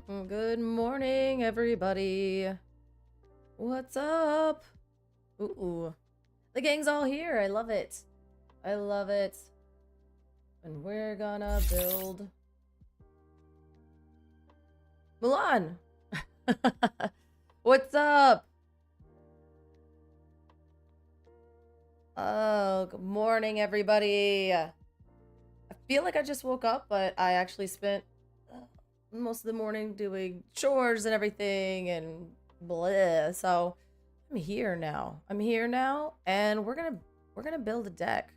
Good morning, everybody. What's up? Ooh. The gang's all here. I love it. I love it. And we're gonna build Mulan. What's up? Oh, good morning, everybody. I feel like I just woke up, but I actually spent most of the morning doing chores and everything and blah. So I'm here now. And we're gonna build a deck.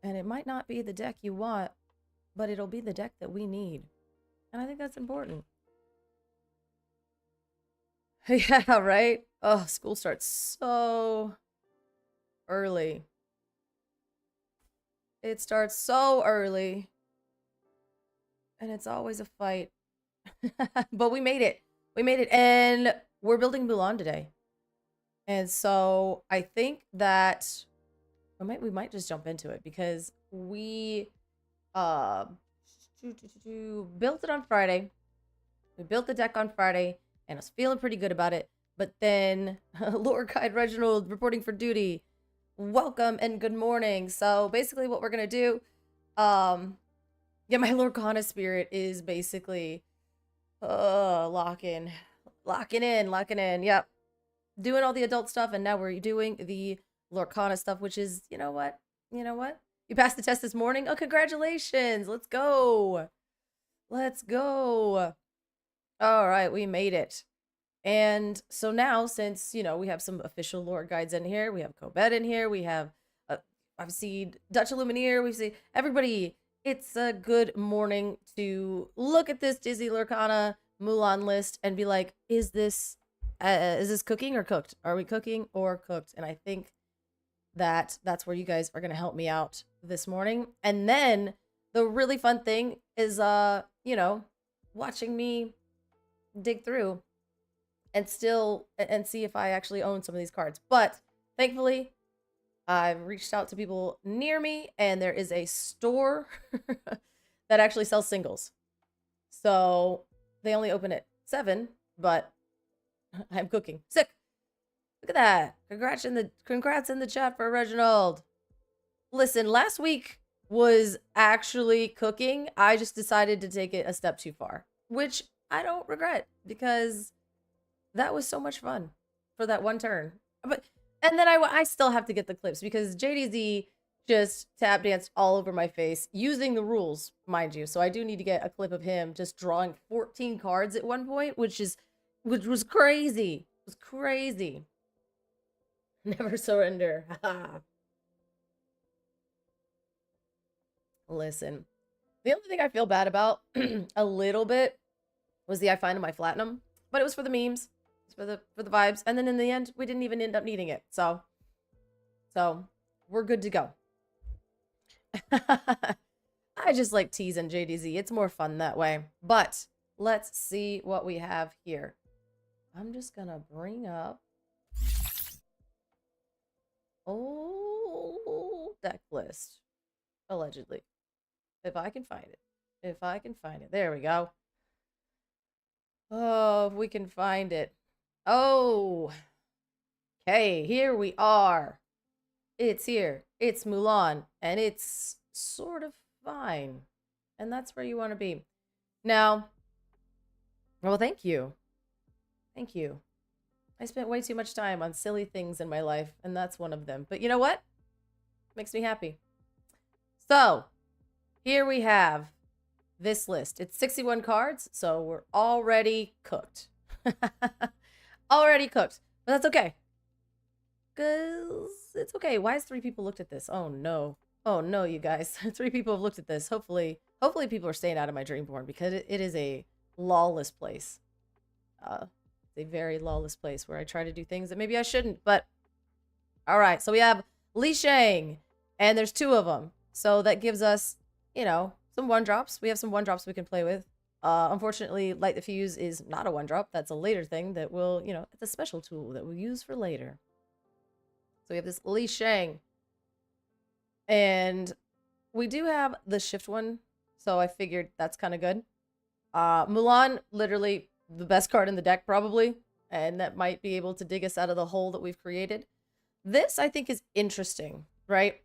And it might not be the deck you want, but it'll be the deck that we need. And I think that's important. Yeah, right? Oh, school starts so early. It starts so early. And it's always a fight. But we made it. We made it. And we're building Mulan today. And so I think that we might just jump into it because we built it on Friday. We built the deck on Friday and I was feeling pretty good about it. But then Lore Guide Reginald reporting for duty. Welcome and good morning. So basically what we're gonna do, yeah, my Lorcana spirit is basically locking in. Yep. Doing all the adult stuff, and now we're doing the Lorcana stuff, which is, you know what? You passed the test this morning? Oh, congratulations. Let's go. All right, we made it. And so now, since, we have some official lore guides in here, we have Kobet in here, we have, I've seen Dutch Illumineer, we've seen everybody. It's a good morning to look at this Disney Lorcana Mulan list and be like, is this cooking or cooked? Are we cooking or cooked? And I think that's where you guys are going to help me out this morning. And then the really fun thing is, watching me dig through and see if I actually own some of these cards. But thankfully, I've reached out to people near me, and there is a store that actually sells singles. So they only open at 7, but I'm cooking. Sick. Look at that. Congrats in the chat for Reginald. Listen, last week was actually cooking. I just decided to take it a step too far, which I don't regret because that was so much fun for that one turn. And then I still have to get the clips because JDZ just tap danced all over my face using the rules, mind you. So I do need to get a clip of him just drawing 14 cards at one point, which was crazy. It was crazy. Never surrender. Listen, the only thing I feel bad about a little bit was the I find my platinum, but it was for the memes, it's for the vibes, and then in the end, we didn't even end up needing it. So we're good to go. I just like teasing JDZ. It's more fun that way. But let's see what we have here. I'm just gonna bring up old deck list, allegedly, if I can find it. There we go. Oh, if we can find it. Oh, okay, here we are. It's here. It's Mulan, and it's sort of fine. And that's where you want to be. Now, well, thank you. Thank you. I spent way too much time on silly things in my life, and that's one of them. But you know what? Makes me happy. So, here we have this list. It's 61 cards, so we're already cooked. Already cooked. But that's okay. Because it's okay. Why has 3 people looked at this? Oh, no. Oh, no, you guys. 3 people have looked at this. Hopefully people are staying out of my Dreamborn because it is a lawless place. It's a very lawless place where I try to do things that maybe I shouldn't. But, all right. So we have Li Shang, and there's 2 of them. So that gives us, some 1-drops. We have some 1-drops we can play with. Unfortunately, Light the Fuse is not a 1-drop. That's a later thing that will, it's a special tool that we'll use for later. So we have this Li Shang. And we do have the shift one, so I figured that's kind of good. Mulan, literally the best card in the deck, probably. And that might be able to dig us out of the hole that we've created. This, I think, is interesting, right?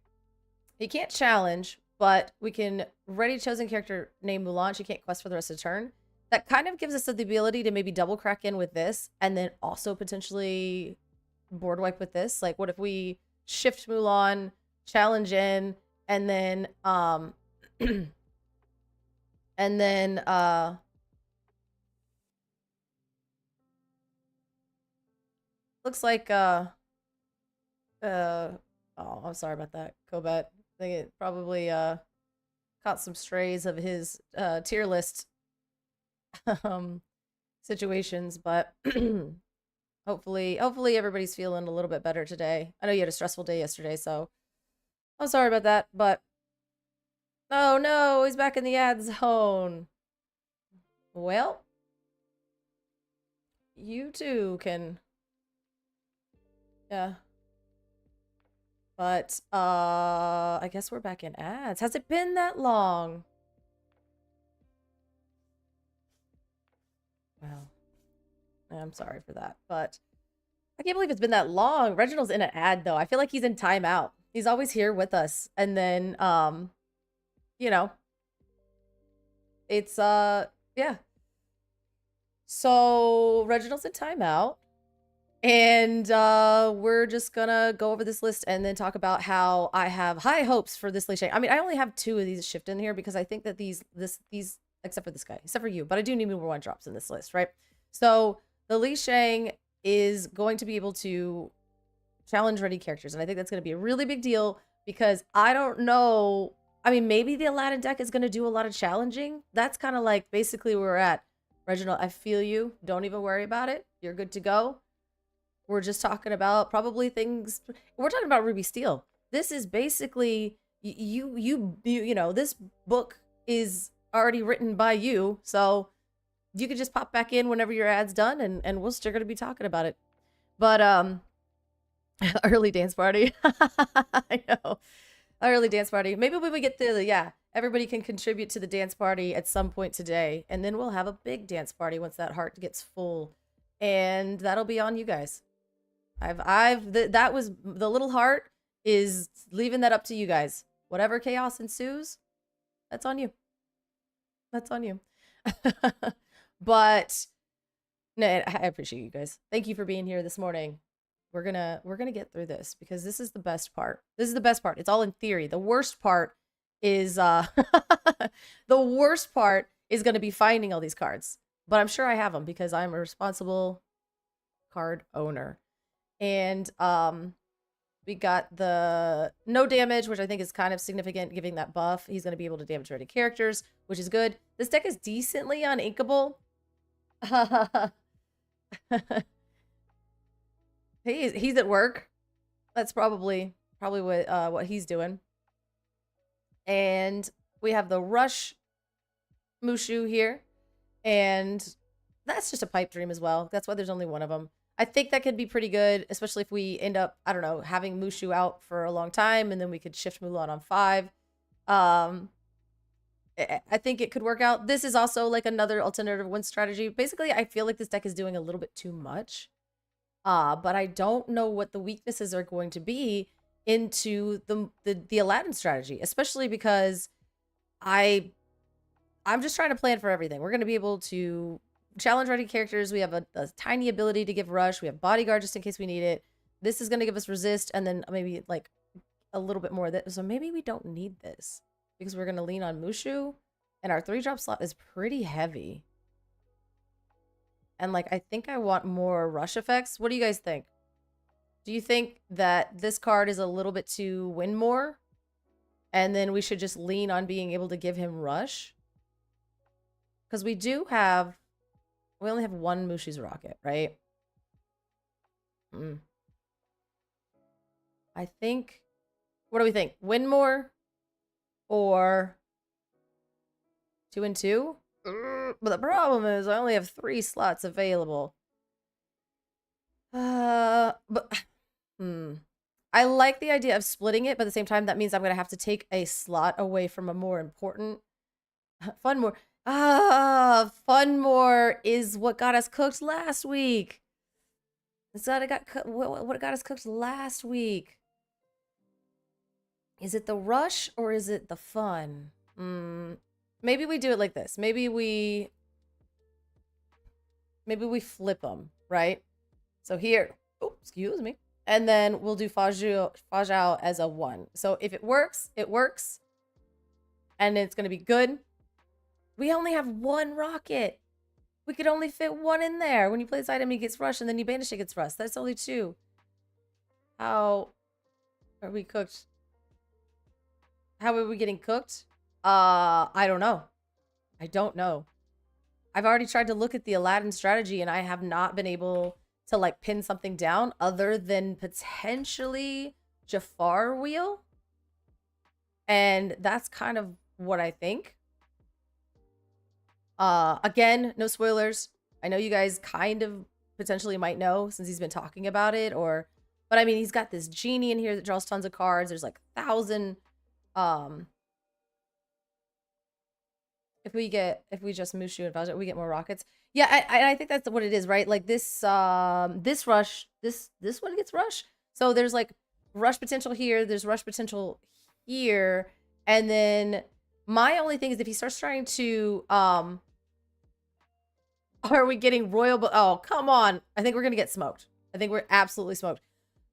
He can't challenge, but we can ready chosen character named Mulan. She can't quest for the rest of the turn. That kind of gives us the ability to maybe double crack in with this and then also potentially board wipe with this. Like, what if we shift Mulan, challenge in, and then and then looks like oh, I'm sorry about that, Kobet. I think it probably caught some strays of his tier list um situations, but hopefully everybody's feeling a little bit better today. I know you had a stressful day yesterday, so I'm sorry about that, but oh no, he's back in the ad zone. Well, you too can, yeah. But I guess we're back in ads. Has it been that long? Well, I'm sorry for that, but I can't believe it's been that long. Reginald's in an ad though. I feel like he's in timeout. He's always here with us. And then you know, it's yeah. So Reginald's in timeout. And we're just gonna go over this list and then talk about how I have high hopes for this Li Shang. I mean, I only have 2 of these shift in here because I think that these except for this guy, except for you, but I do need more 1-drops in this list, right? So the Li Shang is going to be able to challenge ready characters, and I think that's going to be a really big deal because I don't know. I mean, maybe the Aladdin deck is going to do a lot of challenging. That's kind of like basically where we're at. Reginald, I feel you. Don't even worry about it. You're good to go. We're just talking about probably things. We're talking about Ruby Steel. This is basically you know, this book is already written by you, so you could just pop back in whenever your ad's done, and we're still gonna be talking about it. But early dance party. I know, early dance party. Maybe when we get the everybody can contribute to the dance party at some point today, and then we'll have a big dance party once that heart gets full, and that'll be on you guys. That was the little heart is leaving that up to you guys. Whatever chaos ensues, that's on you. That's on you. But no, I appreciate you guys. Thank you for being here this morning. We're gonna get through this because this is the best part. This is the best part. It's all in theory. The worst part is the worst part is gonna be finding all these cards. But I'm sure I have them because I'm a responsible card owner. And we got the no damage, which I think is kind of significant, giving that buff. He's going to be able to damage ready characters, which is good. This deck is decently uninkable. He's at work. That's probably what he's doing. And we have the Rush Mushu here, and that's just a pipe dream as well. That's why there's only one of them. I think that could be pretty good, especially if we end up, I don't know, having Mushu out for a long time, and then we could shift Mulan on 5. I think it could work out. This is also like another alternative win strategy. Basically, I feel like this deck is doing a little bit too much. But I don't know what the weaknesses are going to be into the Aladdin strategy, especially because I'm just trying to plan for everything. We're going to be able to challenge ready characters. We have a tiny ability to give rush. We have bodyguard just in case we need it. This is going to give us resist, and then maybe like a little bit more of that. So maybe we don't need this because we're going to lean on Mushu, and our 3-drop slot is pretty heavy. And like, I think I want more rush effects. What do you guys think? Do you think that this card is a little bit too win more, and then we should just lean on being able to give him rush? Because we only have one Mushu's Rocket, right? I think, what do we think? Win more or 2 and 2? But the problem is I only have 3 slots available. I like the idea of splitting it, but at the same time, that means I'm going to have to take a slot away from a more important, Ah, Fun More is what got us cooked last week. It's what got us cooked last week. Is it the rush or is it the fun? Maybe we do it like this. Maybe we flip them, right? So here, oh, excuse me. And then we'll do Fajao as a 1. So if it works, it works. And it's going to be good. We only have 1 rocket. We could only fit 1 in there. When you play this item, he gets rushed, and then you banish it gets rust. That's only 2. How are we cooked? How are we getting cooked? I don't know. I don't know. I've already tried to look at the Aladdin strategy, and I have not been able to, like, pin something down other than potentially Jafar wheel. And that's kind of what I think. Again, no spoilers. I know you guys kind of potentially might know since he's been talking about it, but I mean, he's got this genie in here that draws tons of cards. There's like 1,000, if we just Mushu and Bowser, we get more rockets. Yeah, I think that's what it is, right? Like this rush, this one gets rush. So there's like rush potential here, there's rush potential here, and then my only thing is if he starts trying to are we getting royal? Oh, come on. I think we're going to get smoked. I think we're absolutely smoked.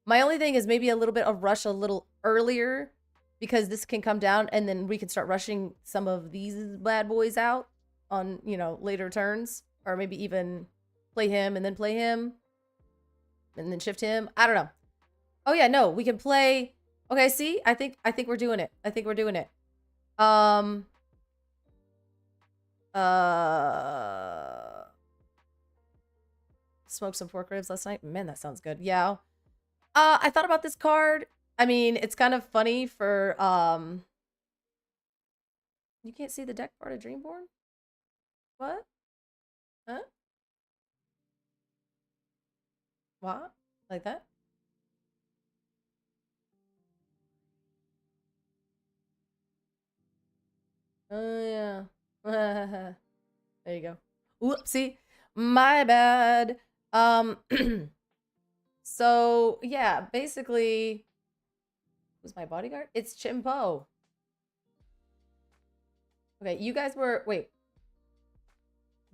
My only thing is maybe a little bit of rush a little earlier because this can come down and then we can start rushing some of these bad boys out on, you know, later turns, or maybe even play him and then play him and then shift him. I don't know. Oh yeah, no, we can play. Okay, see? I think we're doing it. I think we're doing it. Smoked some pork ribs last night. Man, that sounds good. Yeah. I thought about this card. I mean, it's kind of funny for you can't see the deck part of Dreamborn? What? Huh? What? Like that? Oh yeah. There you go. Whoopsie. My bad. So yeah, basically, who's my bodyguard? It's Chimpo. Okay, you guys were wait.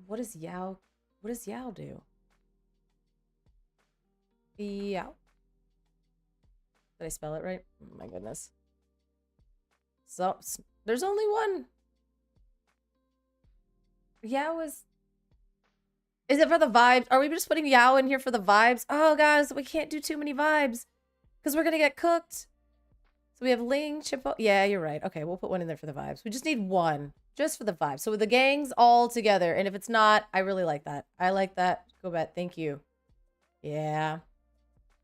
What does Yao do? Yao. Did I spell it right? Oh my goodness. So there's only one. Yao is it for the vibes? Are we just putting Yao in here for the vibes? Oh, guys, we can't do too many vibes because we're going to get cooked. So we have Ling, Chippo. Yeah, you're right. Okay, we'll put one in there for the vibes. We just need one just for the vibes. So with the gangs all together. And if it's not, I really like that. I like that. Go back. Thank you. Yeah.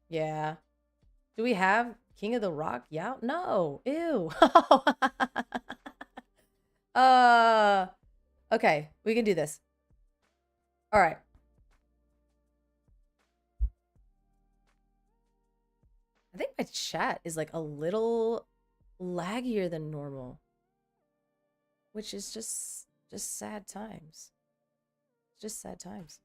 Yeah. Do we have King of the Rock? Yeah. No. Ew. Okay. We can do this. All right. I think my chat is like a little laggier than normal, which is just sad times. Just sad times.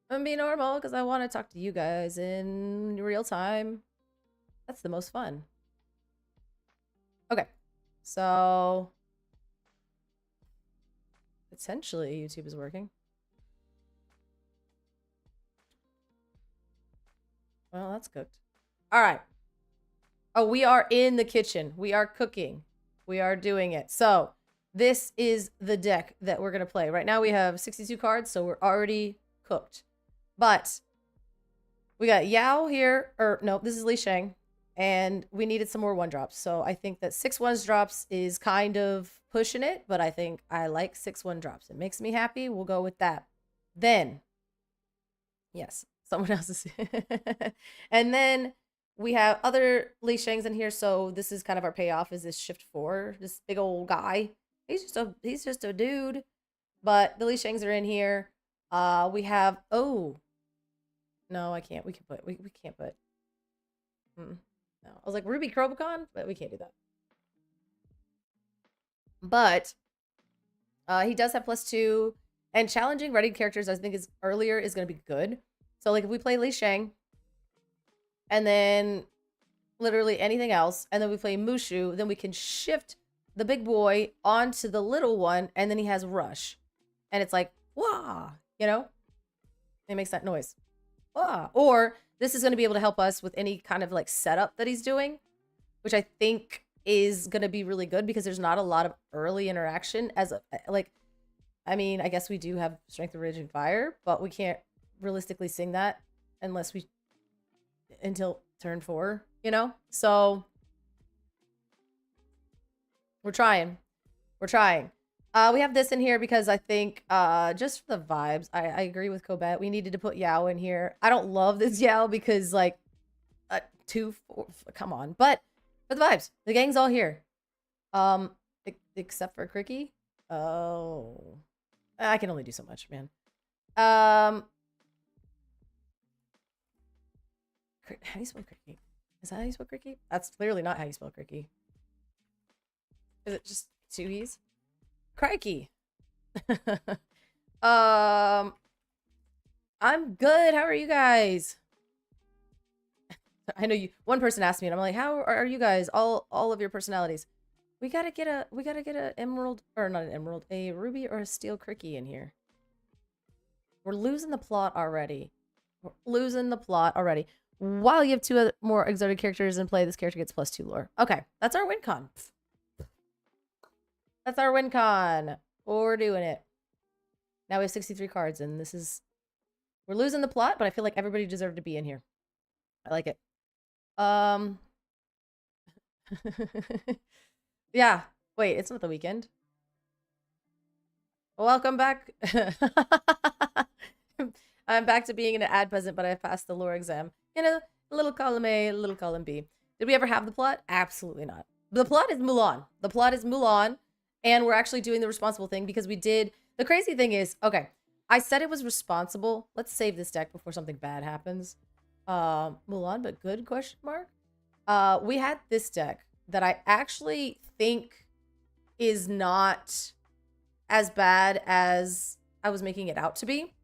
I'm gonna be normal because I want to talk to you guys in real time. That's the most fun. Okay, so potentially YouTube is working. Well, that's cooked. All right. Oh, we are in the kitchen. We are cooking. We are doing it. So this is the deck that we're going to play. Right now we have 62 cards, so we're already cooked. But we got Yao here. Or no, this is Li Shang. And we needed some more 1-drops. So I think that 6 1-drops is kind of pushing it. But I think I like 6 1-drops. It makes me happy. We'll go with that. Then, yes, someone else is. And then we have other Li Shangs in here. So this is kind of our payoff is this shift 4. This big old guy. He's just a dude. But the Li Shangs are in here. We have, oh. No, I can't. We can't put. No. I was like, Ruby Krobicon, but we can't do that. But he does have +2, and challenging ready characters I think is earlier is going to be good. So like if we play Li Shang, and then literally anything else, and then we play Mushu, then we can shift the big boy onto the little one, and then he has Rush. And it's like, wah, you know? It makes that noise. Wah. Or this is going to be able to help us with any kind of like setup that he's doing, which I think is going to be really good because there's not a lot of early interaction as a, like, I mean, I guess we do have Strength of Raging Fire, but we can't realistically sing that unless we, until turn 4, you know? So we're trying. We're trying. We have this in here because I think just for the vibes, I agree with Kobet. We needed to put Yao in here. I don't love this Yao because like 2, 4, come on. But for the vibes, the gang's all here. Except for Cricky. Oh. I can only do so much, man. How do you spell Cricky? Is that how you spell Cricky? That's clearly not how you spell Cricky. Is it just 2 E's? Crikey. I'm good. How are you guys? I know you. One person asked me, and I'm like, "How are you guys? All of your personalities." We gotta get a emerald, or not an emerald, a ruby or a steel Cricky in here. We're losing the plot already. We're losing the plot already. While you have 2 more exotic characters in play, this character gets +2 lore. Okay, that's our win con. That's our win con. We're doing it. Now we have 63 cards, and this is... We're losing the plot, but I feel like everybody deserved to be in here. I like it. Yeah. Wait, it's not the weekend. Welcome back. I'm back to being an ad peasant, but I passed the lore exam. You know, a little column A, a little column B. Did we ever have the plot? Absolutely not. The plot is Mulan. The plot is Mulan. And we're actually doing the responsible thing because we did... The crazy thing is, okay, I said it was responsible. Let's save this deck before something bad happens. Mulan, but good, question mark? We had this deck that I actually think is not as bad as I was making it out to be.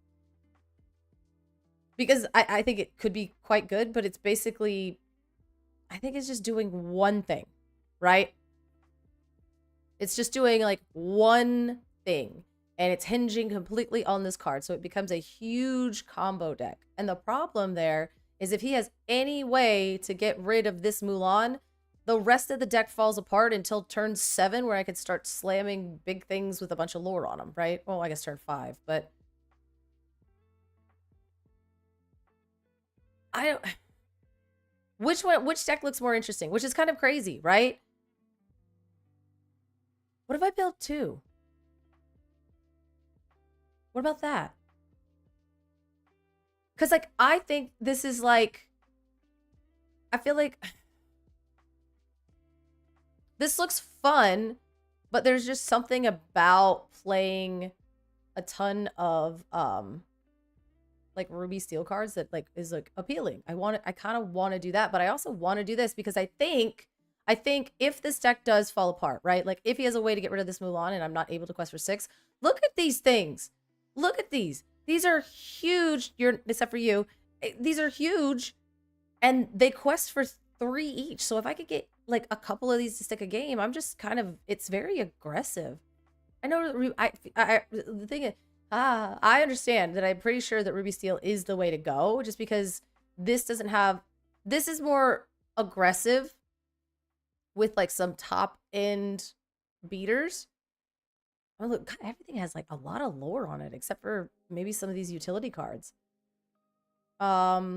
Because I think it could be quite good, but it's basically... I think it's just doing one thing, right? It's just doing like one thing, and it's hinging completely on this card. So it becomes a huge combo deck. And the problem there is if he has any way to get rid of this Mulan, the rest of the deck falls apart until turn 7, where I could start slamming big things with a bunch of lore on them, right? Well, I guess turn 5, but I don't... Which deck looks more interesting? Which is kind of crazy, right? What if I build 2? What about that? Because, like, I think this is, like... I feel like... This looks fun, but there's just something about playing a ton of, like, ruby steel cards that, like, is, like, appealing. I kind of want to do that, but I also want to do this because I think if this deck does fall apart, right? Like, if he has a way to get rid of this Mulan and I'm not able to quest for 6, look at these things. Look at these. These are huge. Except for you. These are huge, and they quest for 3 each. So if I could get, like, a couple of these to stick a game, I'm just kind of... It's very aggressive. I know... the thing is... I understand that I'm pretty sure that Ruby Steel is the way to go, just because this doesn't have... This is more aggressive with, like, some top-end beaters. Oh, look, God, everything has, like, a lot of lore on it, except for maybe some of these utility cards. I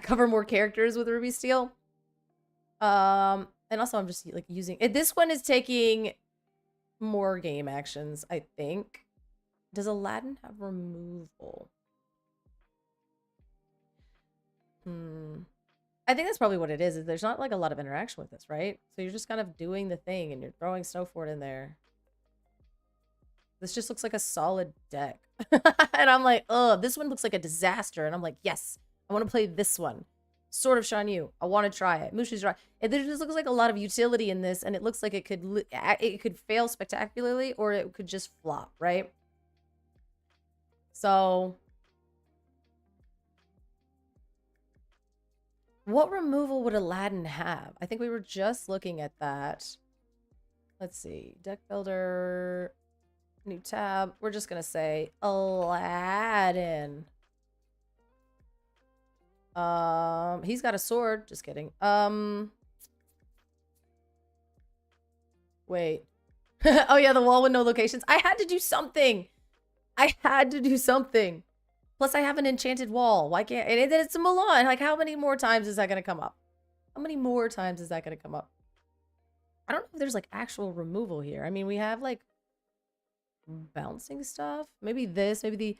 cover more characters with Ruby Steel. And also I'm just, like, using... This one is taking more game actions, I think. Does Aladdin have removal? I think that's probably what it is there's not, like, a lot of interaction with this, right? So you're just kind of doing the thing, and you're throwing Snowfort in there. This just looks like a solid deck. And I'm like, oh, this one looks like a disaster. And I'm like, yes, I want to play this one. Sword of Shan Yu. I want to try it. Mushu's right. There just looks like a lot of utility in this, and it looks like it could fail spectacularly, or it could just flop, right? So, what removal would Aladdin have? I think we were just looking at that. Let's see. Deck builder, new tab. We're just gonna say Aladdin. He's got a sword. Just kidding. Wait. Oh yeah, the wall with no locations. I had to do something. I had to do something. Plus, I have an enchanted wall. Why can't... And it's a Mulan. Like, how many more times is that going to come up? How many more times is that going to come up? I don't know if there's, like, actual removal here. I mean, we have, like, bouncing stuff. Maybe this. Maybe the...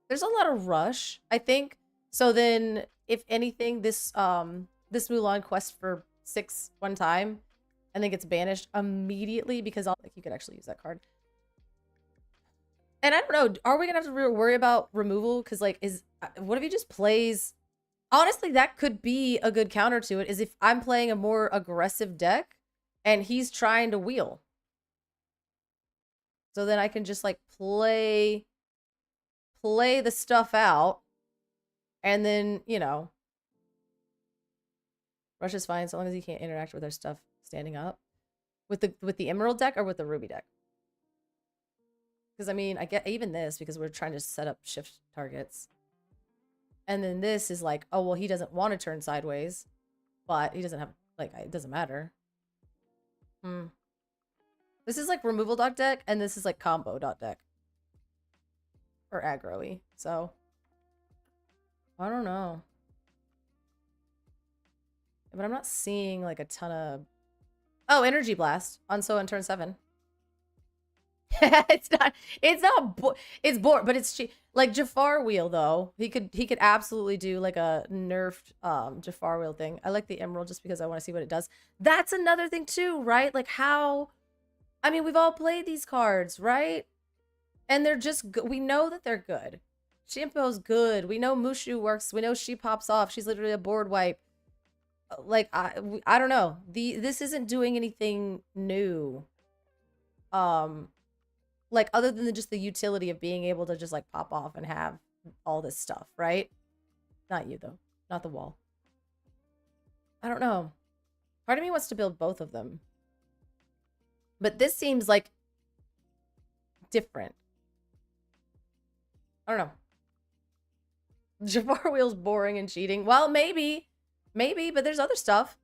There's a lot of rush, I think. So then, if anything, this Mulan quests for 6 one time and then gets banished immediately because like you could actually use that card. And I don't know, are we gonna have to worry about removal? Because like, what if he just plays? Honestly, that could be a good counter to it. Is if I'm playing a more aggressive deck and he's trying to wheel, so then I can just like play the stuff out, and then you know, rush is fine so long as he can't interact with our stuff standing up. With the Emerald deck or with the Ruby deck? Because I mean, I get even this because we're trying to set up shift targets. And then this is like, oh well, he doesn't want to turn sideways, but he doesn't have like it doesn't matter. This is like removal dot deck, and this is like combo dot deck. Or aggro-y. So I don't know. But I'm not seeing like a ton of... Oh, Energy Blast on turn 7. it's bored, but it's cheap. Like Jafar Wheel though. He could absolutely do like a nerfed Jafar Wheel thing. I like the Emerald just because I want to see what it does. That's another thing too, right? Like how... I mean, we've all played these cards, right? And they're just good. We know that they're good. Shimpo's good. We know Mushu works. We know she pops off. She's literally a board wipe. Like I don't know. This isn't doing anything new. Like other than just the utility of being able to just like pop off and have all this stuff, right? Not you though. Not the wall. I don't know. Part of me wants to build both of them. But this seems like different. I don't know. Jafar Wheel's boring and cheating. Well, maybe, but there's other stuff.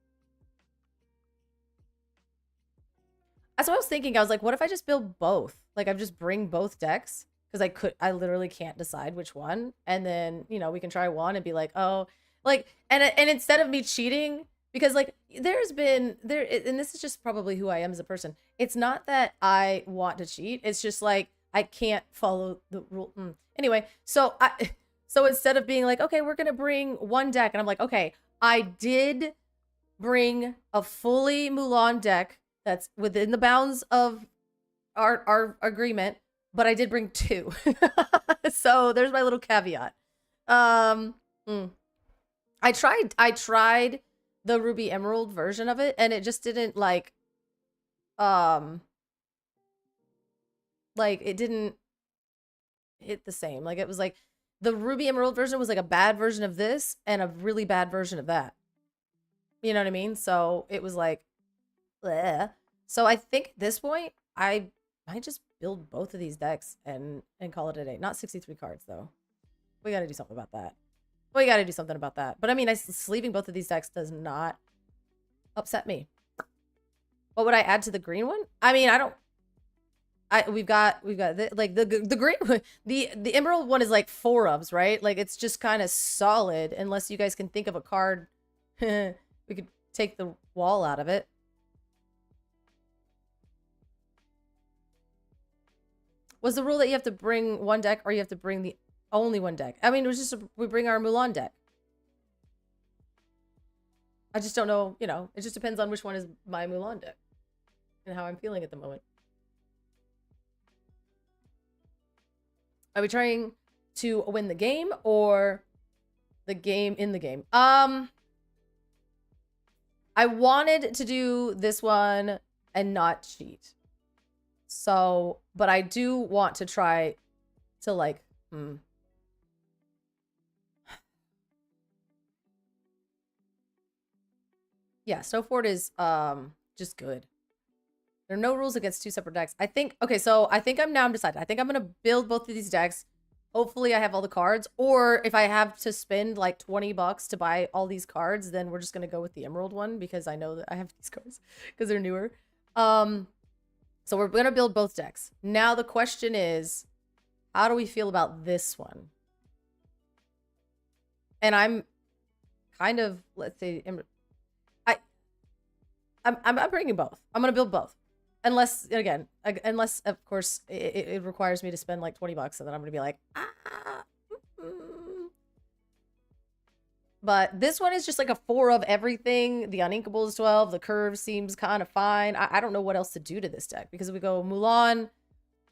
That's what I was thinking. I was like, what if I just build both? Like, I just bring both decks because I literally can't decide which one, and then you know we can try one and be like, oh, like, and instead of me cheating, because like and this is just probably who I am as a person. It's not that I want to cheat. It's just like I can't follow the rule. Anyway, so instead of being like, okay, we're gonna bring one deck, and I'm like, okay, I did bring a fully Mulan deck that's within the bounds of our agreement, but I did bring 2. So there's my little caveat. I tried the Ruby Emerald version of it, and it just didn't like it didn't hit the same. Like it was like the Ruby Emerald version was like a bad version of this and a really bad version of that. You know what I mean? So it was like, bleh. So I think at this point, I might just build both of these decks and call it a day. Not 63 cards though. We got to do something about that. We got to do something about that. But I mean, sleeving both of these decks does not upset me. What would I add to the green one? I mean, we've got the green one. The Emerald one is like 4 ofs, right? Like it's just kind of solid unless you guys can think of a card. We could take the wall out of it. Was the rule that you have to bring one deck or you have to bring the only one deck? I mean, it was just we bring our Mulan deck. I just don't know, you know, it just depends on which one is my Mulan deck and how I'm feeling at the moment. Are we trying to win the game or the game in the game? I wanted to do this one and not cheat. So, but I do want to try to like, Yeah, Snowford is just good. There are no rules against two separate decks. I think, okay, so I think I'm decided. I think I'm gonna build both of these decks. Hopefully I have all the cards, or if I have to spend like 20 bucks to buy all these cards, then we're just gonna go with the Emerald one because I know that I have these cards because they're newer. So we're gonna build both decks. Now the question is, how do we feel about this one? And I'm kind of, let's say, I'm bringing both. I'm gonna build both, unless again, unless of course it requires me to spend like 20 bucks, and then I'm gonna be like, But this one is just like a 4 of everything. The Uninkable is 12. The curve seems kind of fine. I don't know what else to do to this deck because we go Mulan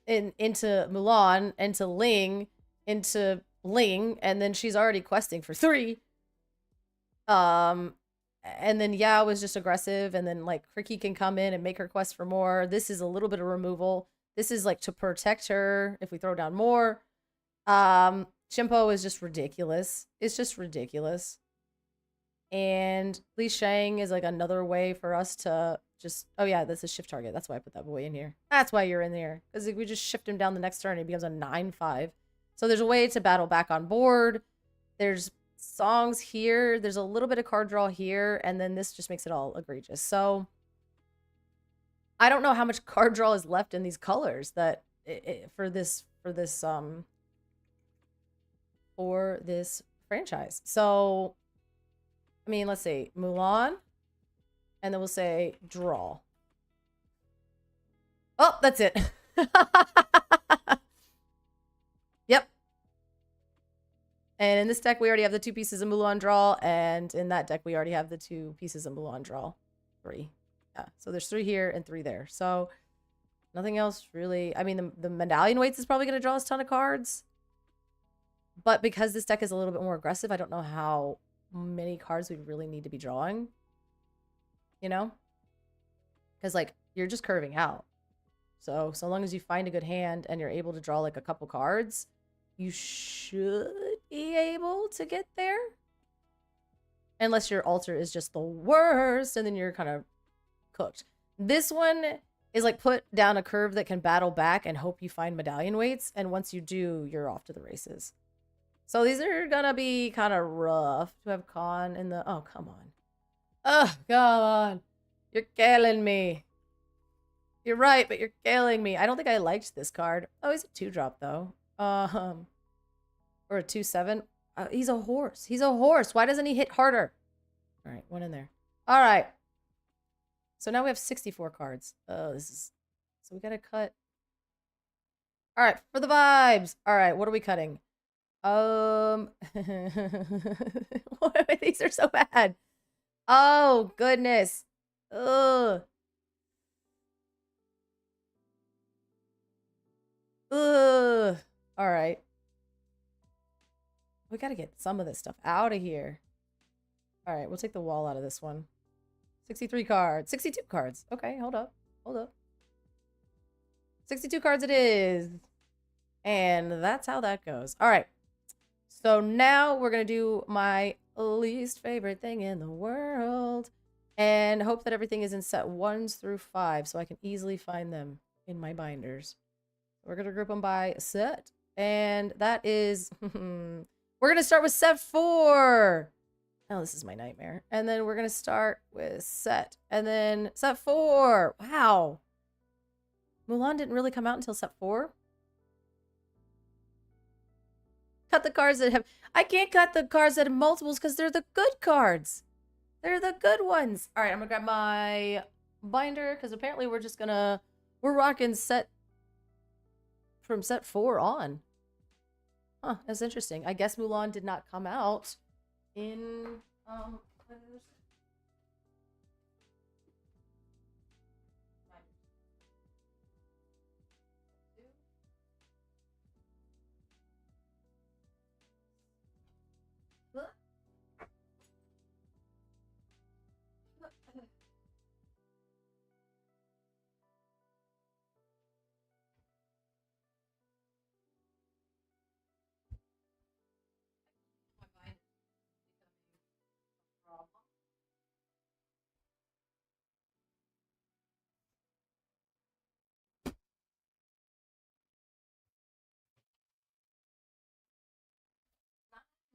into Mulan, into Ling, into Ling, and then she's already questing for 3. And then Yao is just aggressive, and then like Cricky can come in and make her quest for more. This is a little bit of removal. This is like to protect her if we throw down more. Chimpo is just ridiculous. It's just ridiculous. And Li Shang is like another way for us to just, oh yeah, this is shift target. That's why I put that boy in here. That's why you're in there. Because if we just shift him down the next turn, he becomes a 9/5. So there's a way to battle back on board. There's songs here. There's a little bit of card draw here. And then this just makes it all egregious. So I don't know how much card draw is left in these colors that for this franchise. So I mean, let's see, Mulan, and then we'll say draw. Oh, that's it. Yep. And in this deck, we already have the 2 pieces of Mulan draw, and in that deck, we already have the 2 pieces of Mulan draw. 3. Yeah, so there's 3 here and 3 there. So nothing else really. I mean, the medallion weights is probably going to draw us a ton of cards. But because this deck is a little bit more aggressive, I don't know how many cards we really need to be drawing. You know? Because, like, you're just curving out. So long as you find a good hand and you're able to draw, like, a couple cards, you should be able to get there. Unless your altar is just the worst, and then you're kind of cooked. This one is, like, put down a curve that can battle back and hope you find medallion weights, and once you do, you're off to the races. So these are gonna be kind of rough to have Khan in the... Oh, come on. Oh, come on. You're killing me. You're right, but you're killing me. I don't think I liked this card. Oh, he's a 2-drop, though. Or a 2/7. He's a horse. He's a horse. Why doesn't he hit harder? All right, one in there. All right. So now we have 64 cards. Oh, this is... So we gotta cut... All right, for the vibes. All right, what are we cutting? These are so bad. Oh, goodness. Ugh. Ugh. All right. We gotta get some of this stuff out of here. All right, we'll take the wall out of this one. 63 cards. 62 cards. Okay, hold up. Hold up. 62 cards it is. And that's how that goes. All right. So now we're going to do my least favorite thing in the world and hope that everything is in set 1s through 5 so I can easily find them in my binders. We're going to group them by set, and that is, we're going to start with set 4. Oh, this is my nightmare. And then we're going to start with set, and then set 4. Wow. Mulan didn't really come out until set 4. Cut the cards that have... I can't cut the cards that have multiples because they're the good cards. They're the good ones. All right, I'm going to grab my binder because apparently we're just going to... We're rocking set... From set 4 on. Huh, that's interesting. I guess Mulan did not come out in...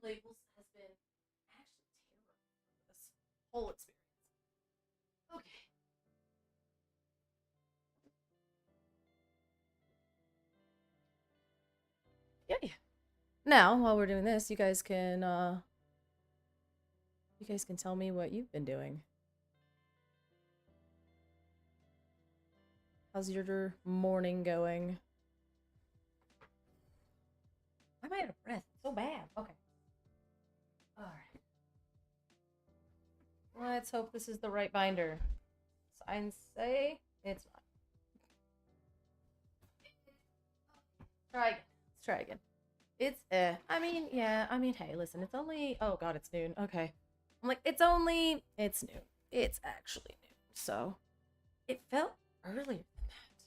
Labels has been actually terrible for this whole experience. Okay. Yeah. Now, while we're doing this, you guys can tell me what you've been doing. How's your morning going? Why am I out of breath? So bad. Okay. All right. Let's hope this is the right binder. Signs say it's not. Try again. Let's try again. It's I mean, yeah, I mean, hey, listen, it's only oh god, it's noon. Okay. I'm like, it's noon. It's actually noon. So it felt earlier than that.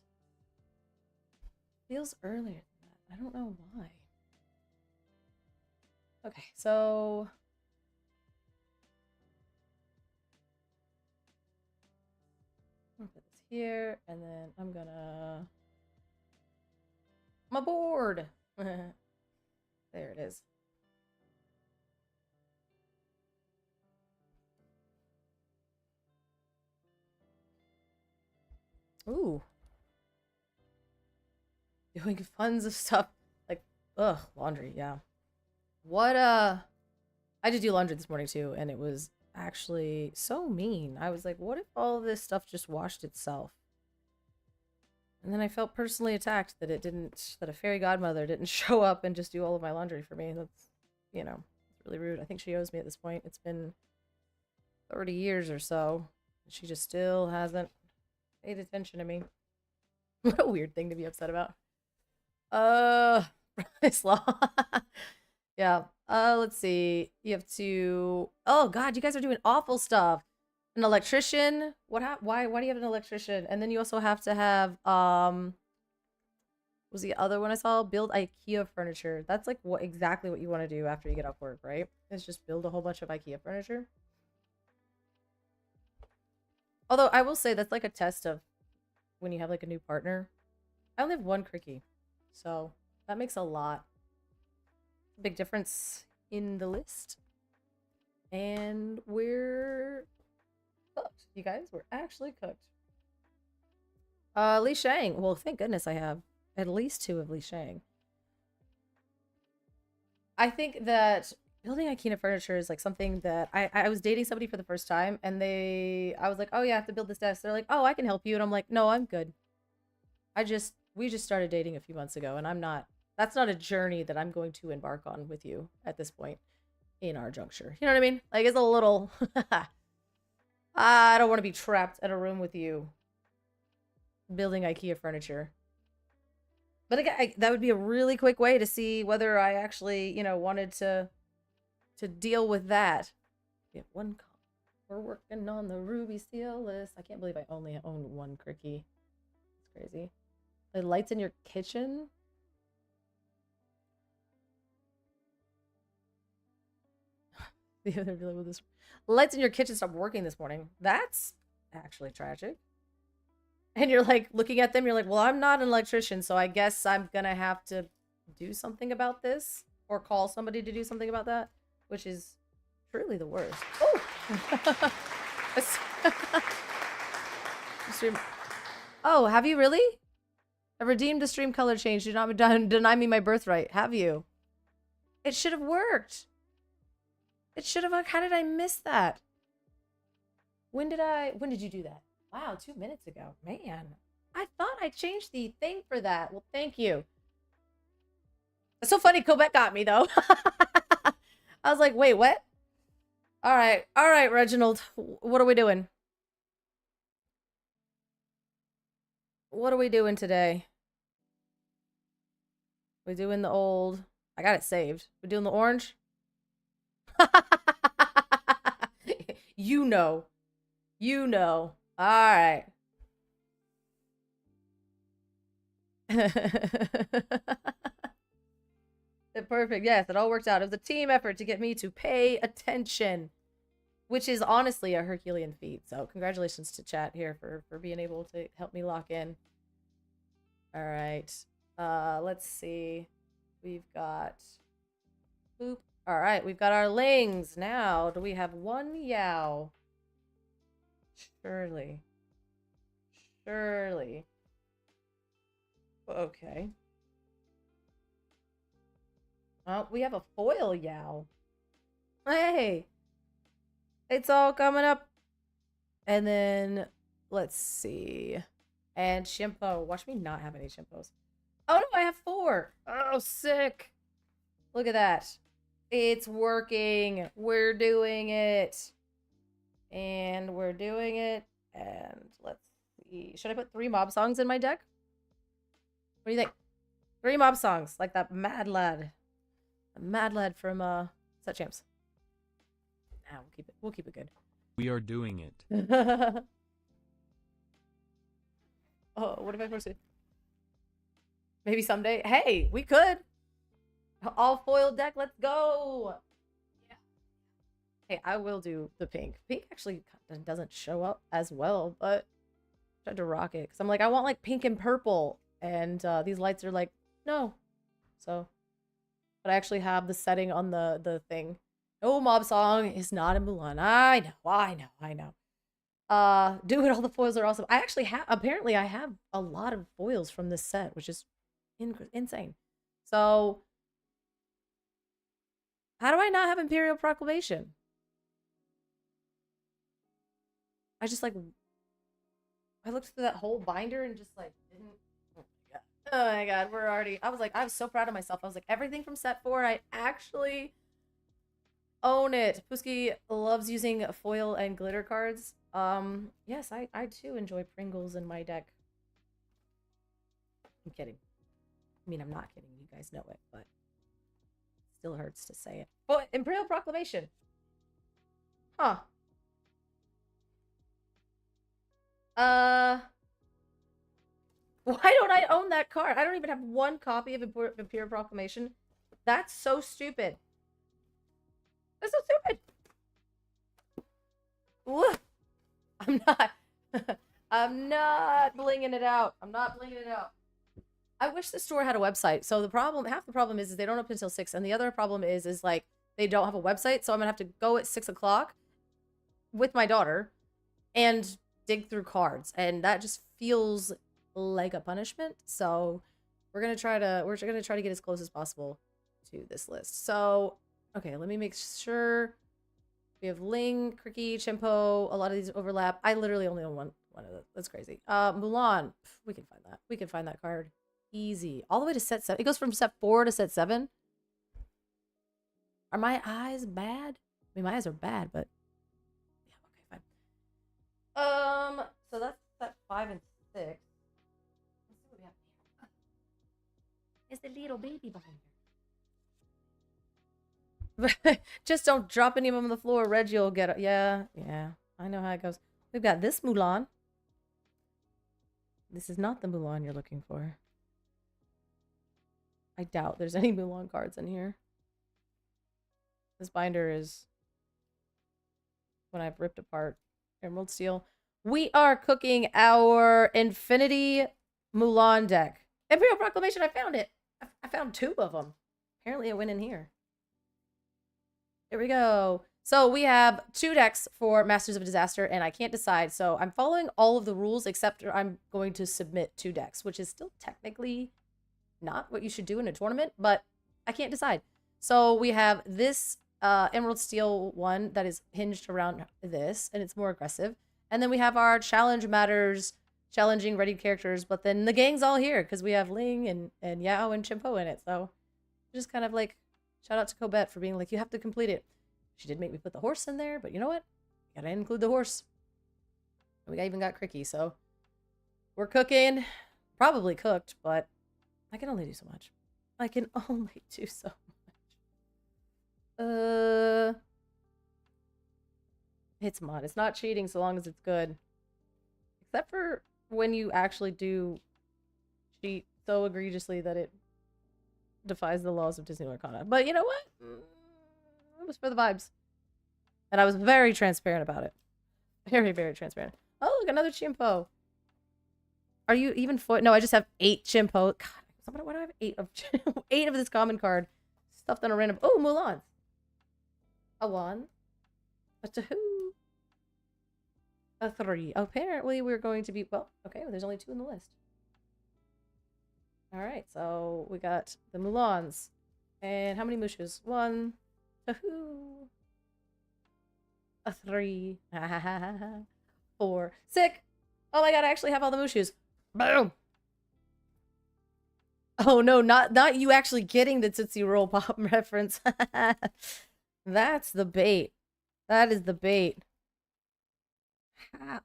Feels earlier than that. I don't know why. Okay, so I'm gonna put this here, and then my board. There it is. Ooh. Doing tons of stuff. Like, ugh, laundry, yeah. What, I did do laundry this morning too, and it was actually so mean. I was like, what if all of this stuff just washed itself? And then I felt personally attacked that that a fairy godmother didn't show up and just do all of my laundry for me. That's, it's really rude. I think she owes me at this point. It's been 30 years or so. She just still hasn't paid attention to me. What a weird thing to be upset about. Price law. Yeah. Let's see. You have to. Oh God, you guys are doing awful stuff. An electrician. Why do you have an electrician? And then you also have to have what was the other one I saw? Build IKEA furniture. That's like exactly what you want to do after you get off work, right? Is just build a whole bunch of IKEA furniture. Although I will say that's like a test of when you have like a new partner. I only have one cricky, so that makes a lot. Big difference in the list. And we're cooked, you guys. We're actually cooked. Li Shang. Well, thank goodness I have at least 2 of Li Shang. I think that building IKEA furniture is like something that I was dating somebody for the first time, and I was like, oh yeah, I have to build this desk. They're like, oh, I can help you, and I'm like, no, I'm good. We just started dating a few months ago, and that's not a journey that I'm going to embark on with you at this point in our juncture. You know what I mean? Like, it's a little, I don't want to be trapped in a room with you building IKEA furniture. But again, that would be a really quick way to see whether I actually, wanted to deal with that. We have one call. We're working on the Ruby Seal list. I can't believe I only own one cricky. It's crazy. The lights in your kitchen? The other dealing with this. Lights in your kitchen stopped working this morning. That's actually tragic. And you're like looking at them, you're like, well, I'm not an electrician, so I guess I'm gonna have to do something about this or call somebody to do something about that, which is truly the worst. Oh! Oh, have you really? I redeemed the stream color change. Do not deny me my birthright. Have you? It should have worked. It should have. How did I miss that? When did you do that? Wow, 2 minutes ago. Man, I thought I changed the thing for that. Well, thank you. It's so funny. Quebec got me, though. I was like, wait, what? All right, Reginald. What are we doing? What are we doing today? We doing the old... I got it saved. We doing the orange? You know. You know. All right. Perfect. Yes, it all worked out. It was a team effort to get me to pay attention, which is honestly a Herculean feat. So congratulations to chat here for being able to help me lock in. All right. Let's see. We've got boop. All right, we've got our lings. Now, do we have one Yao? Surely. Surely. Okay. Oh, we have a foil Yao. Hey! It's all coming up. And then, let's see. And Shimpo. Watch me not have any Shimpos. Oh no, I have 4. Oh, sick. Look at that. It's working. We're doing it. And we're doing it. And let's see. Should I put 3 mob songs in my deck? What do you think? 3 mob songs, like that Mad Lad. The Mad Lad from Set Champs. Nah, we'll keep it. We'll keep it good. We are doing it. Oh, what if I first? Maybe someday. Hey, we could. All foil deck. Let's go. Yeah. Hey, I will do the pink. Pink actually doesn't show up as well, but I tried to rock it because I'm like, I want like pink and purple, and these lights are like, no. So, but I actually have the setting on the thing. No mob song is not in Mulan. I know. Do it. All the foils are awesome. I actually have. Apparently, I have a lot of foils from this set, which is insane. So, how do I not have Imperial Proclamation? I just like. I looked through that whole binder and just like didn't. Oh my god, we're already. I was so proud of myself. I was like, everything from set 4, I actually own it. Pusky loves using foil and glitter cards. Yes, I too enjoy Pringles in my deck. I'm kidding. I mean, I'm not kidding. You guys know it, but it still hurts to say it. But Imperial Proclamation. Huh. Why don't I own that card? I don't even have 1 copy of Imperial Proclamation. That's so stupid. That's so stupid. Woof. I'm not blinging it out. I'm not blinging it out. I wish the store had a website. So the problem, half the problem is they don't open until 6, and the other problem is like they don't have a website. So I'm gonna have to go at 6 o'clock with my daughter and dig through cards, and that just feels like a punishment. So we're gonna try to get as close as possible to this list. So okay, let me make sure. We have Ling, Cricky, Chimpo. A lot of these overlap. I literally only own one of those. That's crazy. Mulan. We can find that. We can find that card. Easy. All the way to set 7. It goes from set 4 to set 7. Are my eyes bad? I mean, my eyes are bad, but yeah, okay, fine. So that's set 5 and 6. Let's see what we have here. It's the little baby binder. Just don't drop any of them on the floor. Reggie will get it. Yeah. I know how it goes. We've got this Mulan. This is not the Mulan you're looking for. I doubt there's any Mulan cards in here. This binder is when I've ripped apart Emerald Steel. We are cooking our Infinity Mulan deck. Imperial Proclamation, I found it. I found 2 of them. Apparently it went in here. Here we go. So we have 2 decks for Masters of Disaster, and I can't decide. So I'm following all of the rules, except I'm going to submit 2 decks, which is still technically not what you should do in a tournament, but I can't decide. So we have this Emerald Steel one that is hinged around this, and it's more aggressive. And then we have our Challenge Matters, challenging ready characters, but then the gang's all here because we have Ling and Yao and Chimpo in it. So just kind of like, shout out to Cobette for being like, you have to complete it. She did make me put the horse in there, but you know what? Gotta include the horse. And we even got Cricky, so we're cooking. Probably cooked, but I can only do so much. I can only do so much. It's mod. It's not cheating so long as it's good. Except for when you actually do cheat so egregiously that it defies the laws of Disney Arcana. But you know what? It was for the vibes. And I was very transparent about it. Very, very transparent. Oh, look, another chimpo. Are you even for? No, I just have 8 chimpo. God, why do I have 8 of 8 of this common card stuffed on a random? Oh, Mulan. A 1. A 2. A 3. Apparently, we're going to be well. Okay, well, there's only 2 in the list. All right, so we got the Mulans, and how many Mushus? 1, 2, a 3, 4. Sick. Oh my god, I actually have all the Mushus. Boom. Oh no, not you actually getting the Tootsie Roll Pop reference. That's the bait. That is the bait.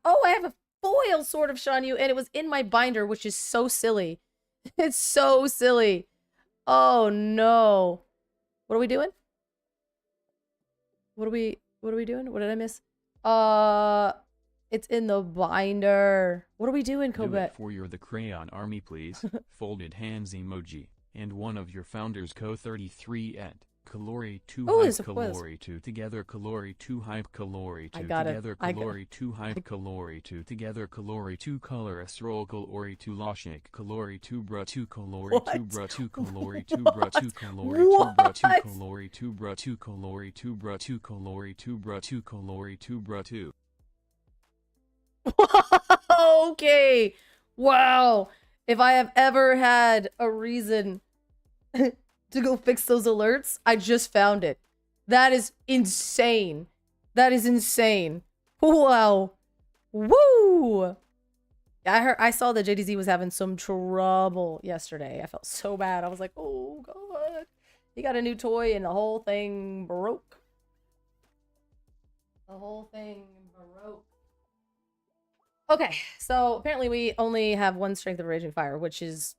Oh, I have a foil Sword of Shanyu, and it was in my binder, which is so silly. It's so silly. Oh no. What are we doing? What are we doing? What did I miss? It's in the binder. What are we doing, Do Kobet? it for your The Crayon Army, please. Folded hands emoji. And one of your founders Co33 at Calori 2 Oh, hype there's a quiz. Calori 2 together Calori 2 hype Calori 2 I got it. together Calori 2 hype Calori 2 together Calori 2 color Esrol Calori 2 Loshik Calori 2 bra 2 Calori 2 bra 2 Calori 2 bra 2 Calori 2 bra 2 Calori 2 bra 2 Calori 2 bra 2 Calori 2 bra 2 Calori 2 bra 2. Okay. Wow. If I have ever had a reason to go fix those alerts, I just found it. That is insane. That is insane. Wow. Woo. I saw that JDZ was having some trouble yesterday. I felt so bad. I was like, oh god. He got a new toy and the whole thing broke. The whole thing broke. Okay, so apparently we only have 1 Strength of Raging Fire, which is...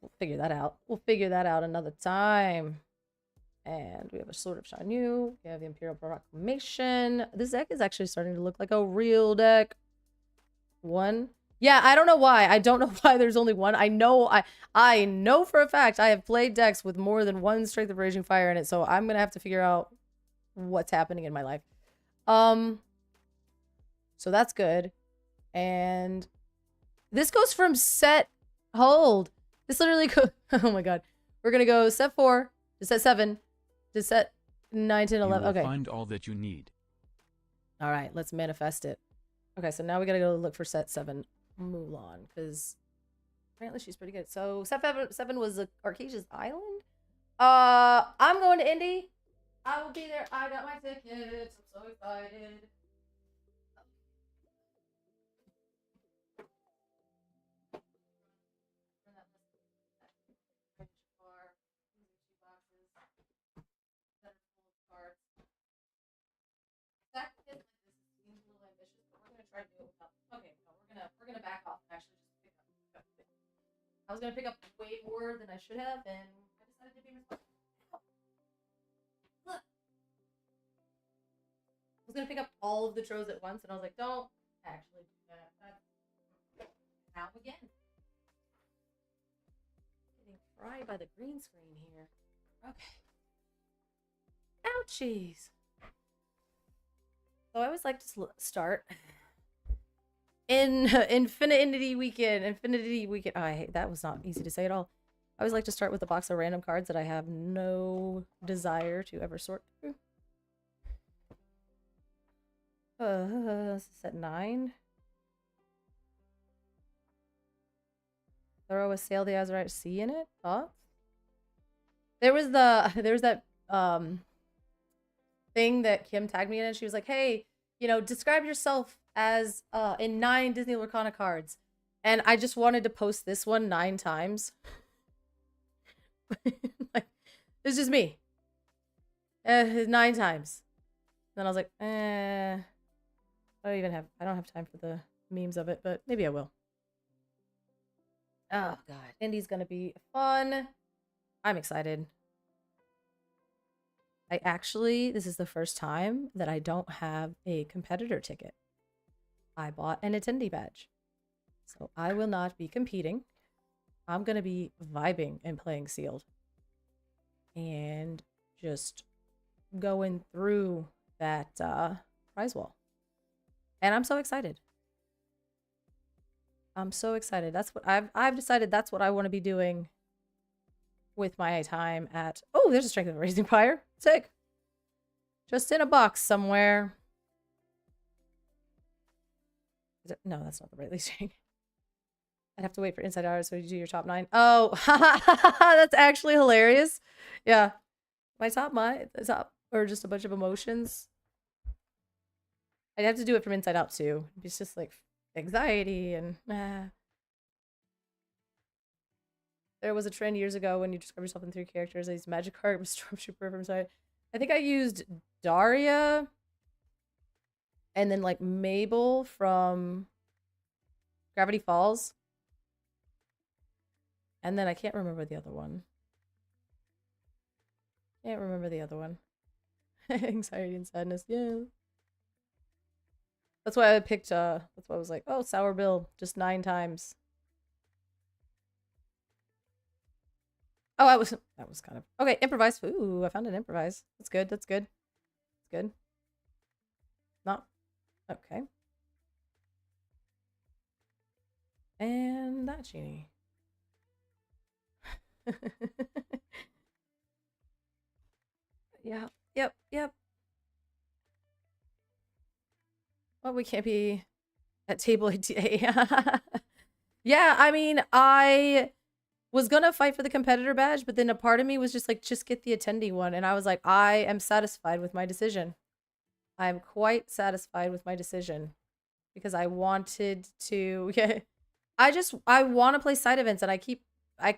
We'll figure that out. We'll figure that out another time. And we have a Sword of Shanyu. We have the Imperial Proclamation. This deck is actually starting to look like a real deck. 1. Yeah, I don't know why. I don't know why there's only 1. I know for a fact I have played decks with more than 1 Strength of Raging Fire in it, so I'm gonna have to figure out what's happening in my life. So that's good. And this goes from set hold. This literally goes, oh my god. We're gonna go set 4 to set 7 to set 9, 10, 11. Okay. Find all that you need. All right, let's manifest it. Okay, so now we gotta go look for set 7 Mulan, because apparently she's pretty good. So set 7 was Arcasia's Island. I'm going to Indy. I will be there. I got my tickets. I'm so excited. Okay, no, we're gonna back off and actually just pick up. I was gonna pick up way more than I should have, and I decided to be responsible. Look, I was gonna pick up all of the troves at once, and I was like, don't actually do that. That's now again. Getting fried by the green screen here. Okay. Ouchies. So I always like to start in Infinity Weekend. Oh, I hate that. Was not easy to say at all. I always like to start with a box of random cards that I have no desire to ever sort through. Set 9. Throw a Sail the Azurite Sea in it. Thoughts? There was that thing that Kim tagged me in, and she was like, hey, you know, describe yourself as in 9 Disney Lorcana cards. And I just wanted to post this one 9 times. Like, it's just me. 9 times. Then I was like, I don't have time for the memes of it, but maybe I will. Oh god, Indy's gonna be fun. I'm excited. this is the first time that I don't have a competitor ticket. I bought an attendee badge. So I will not be competing. I'm going to be vibing and playing sealed. And just going through that prize wall. And I'm so excited. I'm so excited. That's what I've decided that's what I want to be doing with my time at... Oh, there's a Strength of a Raising Fire. Sick. Just in a box somewhere. No, that's not the right listing. I'd have to wait for inside hours so you do your top 9. Oh, that's actually hilarious. Yeah. My top, or just a bunch of emotions. I'd have to do it from inside out too. It's just like anxiety and There was a trend years ago when you describe yourself in 3 characters. I used Magikarp, Stormtrooper from side. I think I used Daria and then like Mabel from Gravity Falls. And then I can't remember the other one. Can't remember the other one. Anxiety and sadness. Yeah. That's why I picked, that's why I was like, oh, Sour Bill, just 9 times. Oh, that was kind of, okay, improvise. Ooh, I found an improvise. That's good, that's good. That's good. Not, okay. And that genie. Yeah, yep. Well, we can't be at table ATA. Yeah, I mean, I was gonna fight for the competitor badge, but then a part of me was just like, just get the attendee one. And I was like, I am satisfied with my decision. I'm quite satisfied with my decision because I wanted to, yeah. I want to play side events, and I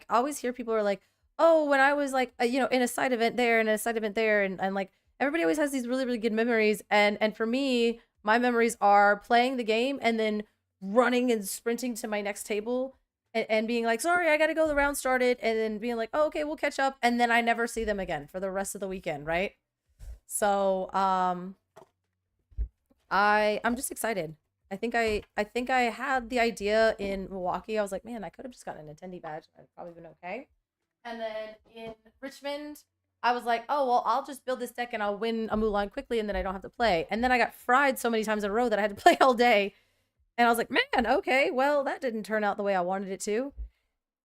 always hear people are like, oh, when I was like, you know, in a side event there and a side event there, and like everybody always has these really, really good memories. And for me, my memories are playing the game and then running and sprinting to my next table and being like, sorry, I got to go, the round started, and then being like, oh, okay, we'll catch up. And then I never see them again for the rest of the weekend, right? So, I'm just excited. I think I had the idea in Milwaukee. I was like, man, I could have just gotten an attendee badge. I'd probably been okay. And then in Richmond, I was like, oh, well, I'll just build this deck and I'll win a Mulan quickly and then I don't have to play. And then I got fried so many times in a row that I had to play all day. And I was like, man, okay, well, that didn't turn out the way I wanted it to.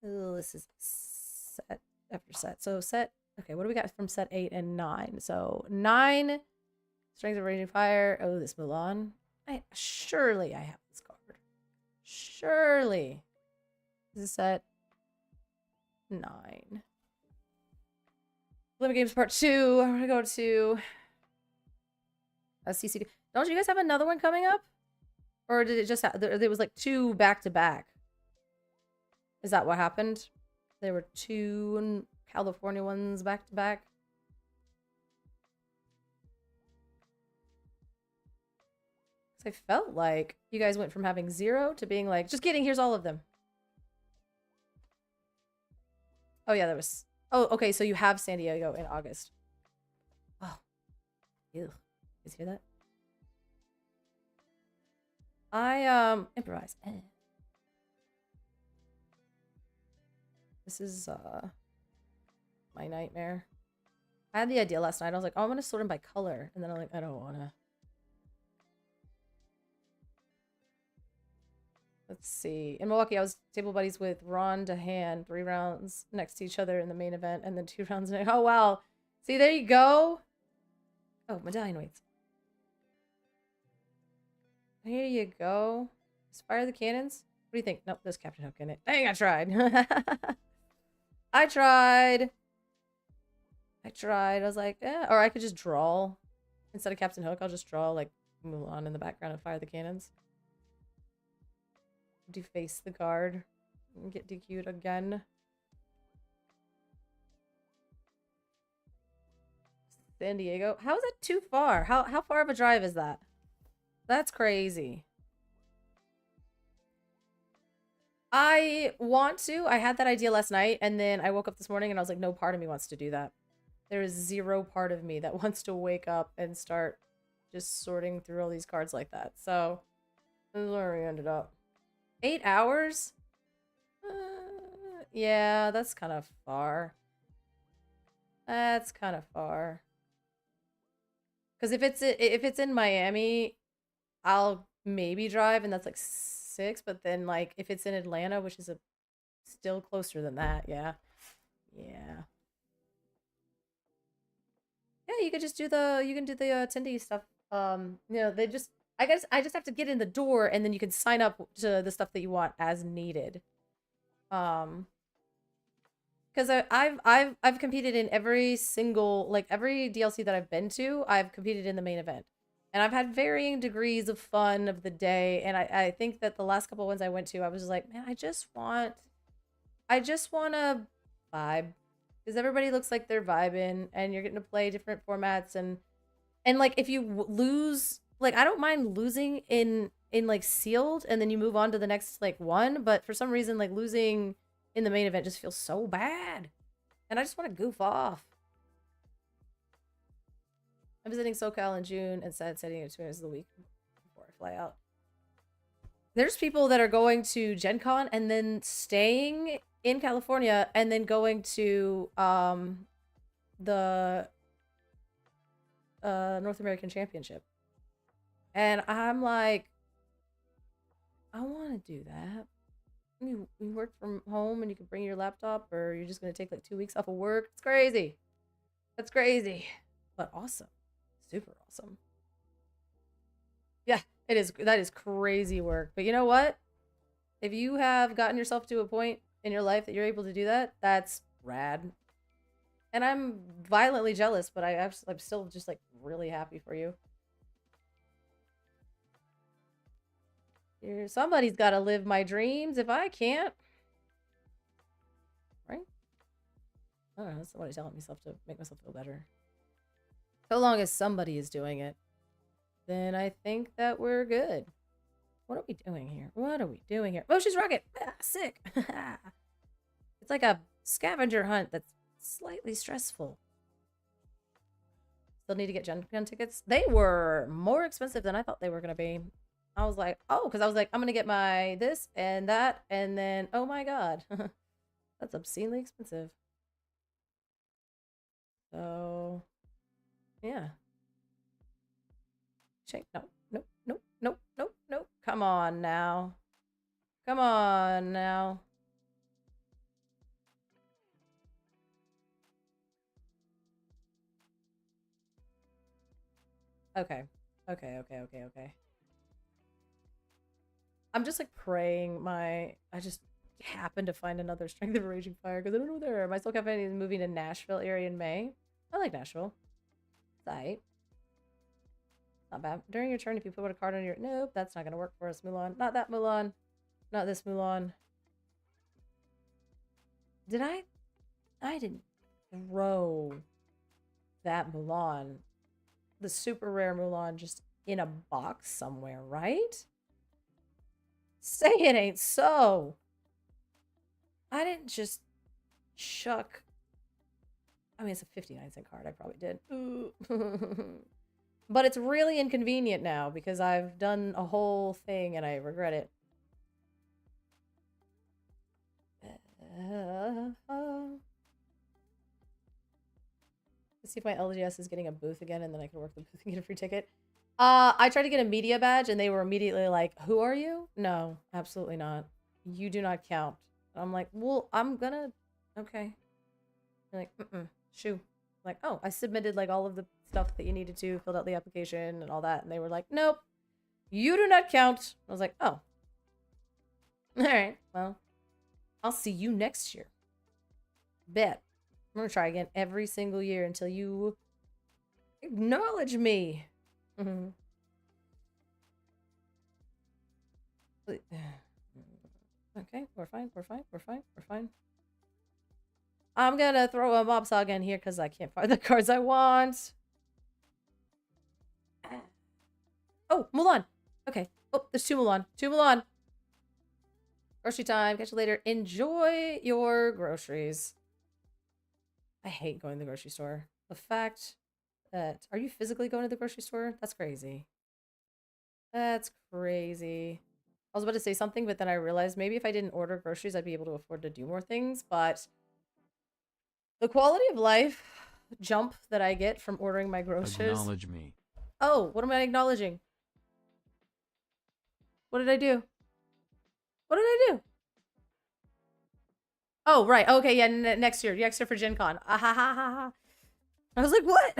Ooh, this is set after set. So set, okay, what do we got from set 8 and 9? So 9, Strength of Raging Fire. Oh, this Mulan. Surely I have this card. Surely. This is set 9. Limit Games Part 2. I'm gonna go to CCD. Don't you guys have another one coming up? Or did it just there was like 2 back-to-back? Is that what happened? There were 2 California ones back-to-back? I felt like you guys went from having 0 to being like, just kidding, here's all of them. Oh, yeah, there was... Oh, okay, so you have San Diego in August. Oh. Ew. You guys hear that? I, improvise. This is, my nightmare. I had the idea last night. I was like, oh, I'm gonna sort them by color. And then I'm like, I don't wanna. Let's see. In Milwaukee, I was table buddies with Ron DeHaan, 3 rounds next to each other in the main event, and then 2 rounds. Oh, wow. See, there you go. Oh, medallion weights. Here you go. Fire the cannons. What do you think? Nope, there's Captain Hook in it. Dang, I tried. I tried. I was like, eh. Or I could just draw. Instead of Captain Hook, I'll just draw, like, Mulan in the background and fire the cannons. Deface the guard and get DQ'd again. San Diego. How is that too far? How far of a drive is that? That's crazy. I want to. I had that idea last night, and then I woke up this morning and I was like, no part of me wants to do that. there is zero part of me that wants to wake up and start just sorting through all these cards like that. So, this is where we ended up. 8 hours? Yeah, that's kind of far. That's kind of far. Because if it's in Miami, I'll maybe drive, and that's like 6. But then, like, if it's in Atlanta, which is still closer than that, yeah, yeah. Yeah, you could just do the attendee stuff. They just I guess I just have to get in the door and then you can sign up to the stuff that you want as needed. Um, because I've competed in every single every DLC that I've been to, I've competed in the main event. And I've had varying degrees of fun of the day, and I think that the last couple ones I went to, I was just like, man, I just want to vibe because everybody looks like they're vibing and you're getting to play different formats and like if you lose, like I don't mind losing in like sealed and then you move on to the next like one, but for some reason like losing in the main event just feels so bad and I just want to goof off. I'm visiting SoCal in June and setting it to as the week before I fly out. There's people that are going to Gen Con and then staying in California and then going to the North American Championship. And I'm like, I want to do that. You work from home and you can bring your laptop, or you're just going to take like 2 weeks off of work. It's crazy. That's crazy. But awesome. Super awesome. Yeah, it is. That is crazy work. But you know what? If you have gotten yourself to a point in your life that you're able to do that, that's rad. And I'm violently jealous, but I'm still just like really happy for you. Somebody's got to live my dreams if I can't. Right? I don't know. Somebody's telling myself to make myself feel better. So long as somebody is doing it, then I think that we're good. What are we doing here? What are we doing here? Oh, she's rocket. Ah, sick. It's like a scavenger hunt that's slightly stressful. Still need to get Gen Con tickets. They were more expensive than I thought they were going to be. I was like, oh, because I was like, I'm going to get my this and that. And then, oh my God. That's obscenely expensive. So, yeah. Shake. No, nope, nope, nope, nope, nope. Come on now. Come on now. Okay. Okay, okay, okay, okay. I'm just like praying I just happened to find another Strength of a Raging Fire because I don't know where. My Soul Cafe is moving to Nashville area in May. I like Nashville. It's not bad. During your turn, if you put a card on your... Nope, that's not going to work for us, Mulan. Not that Mulan. Not this Mulan. Did I didn't throw that Mulan. The super rare Mulan just in a box somewhere, right? Say it ain't so. I didn't just chuck... I mean, it's a 59-cent card. I probably did. But it's really inconvenient now because I've done a whole thing and I regret it. Let's see if my LGS is getting a booth again and then I can work the booth and get a free ticket. I tried to get a media badge and they were immediately like, who are you? No, absolutely not. You do not count. And I'm like, well, I'm gonna... Okay. They're like, shoo. Like, oh, I submitted like all of the stuff that you needed to, filled out the application and all that. And they were like, nope, you do not count. I was like, oh. All right, well, I'll see you next year. Bet. I'm gonna try again every single year until you acknowledge me. Okay, we're fine, we're fine, we're fine, we're fine. I'm gonna throw a mob saw again here because I can't find the cards I want. Oh, Mulan. Okay. Oh, there's 2 Mulan. 2 Mulan. Grocery time. Catch you later. Enjoy your groceries. I hate going to the grocery store. The fact that... Are you physically going to the grocery store? That's crazy. That's crazy. I was about to say something, but then I realized maybe if I didn't order groceries, I'd be able to afford to do more things, but the quality of life jump that I get from ordering my groceries... Acknowledge me. Oh, what am I acknowledging? What did I do? What did I do? Oh, right. Okay, yeah, next year. Next year for Gen Con. Ah, ha, ha, ha, ha. I was like, what?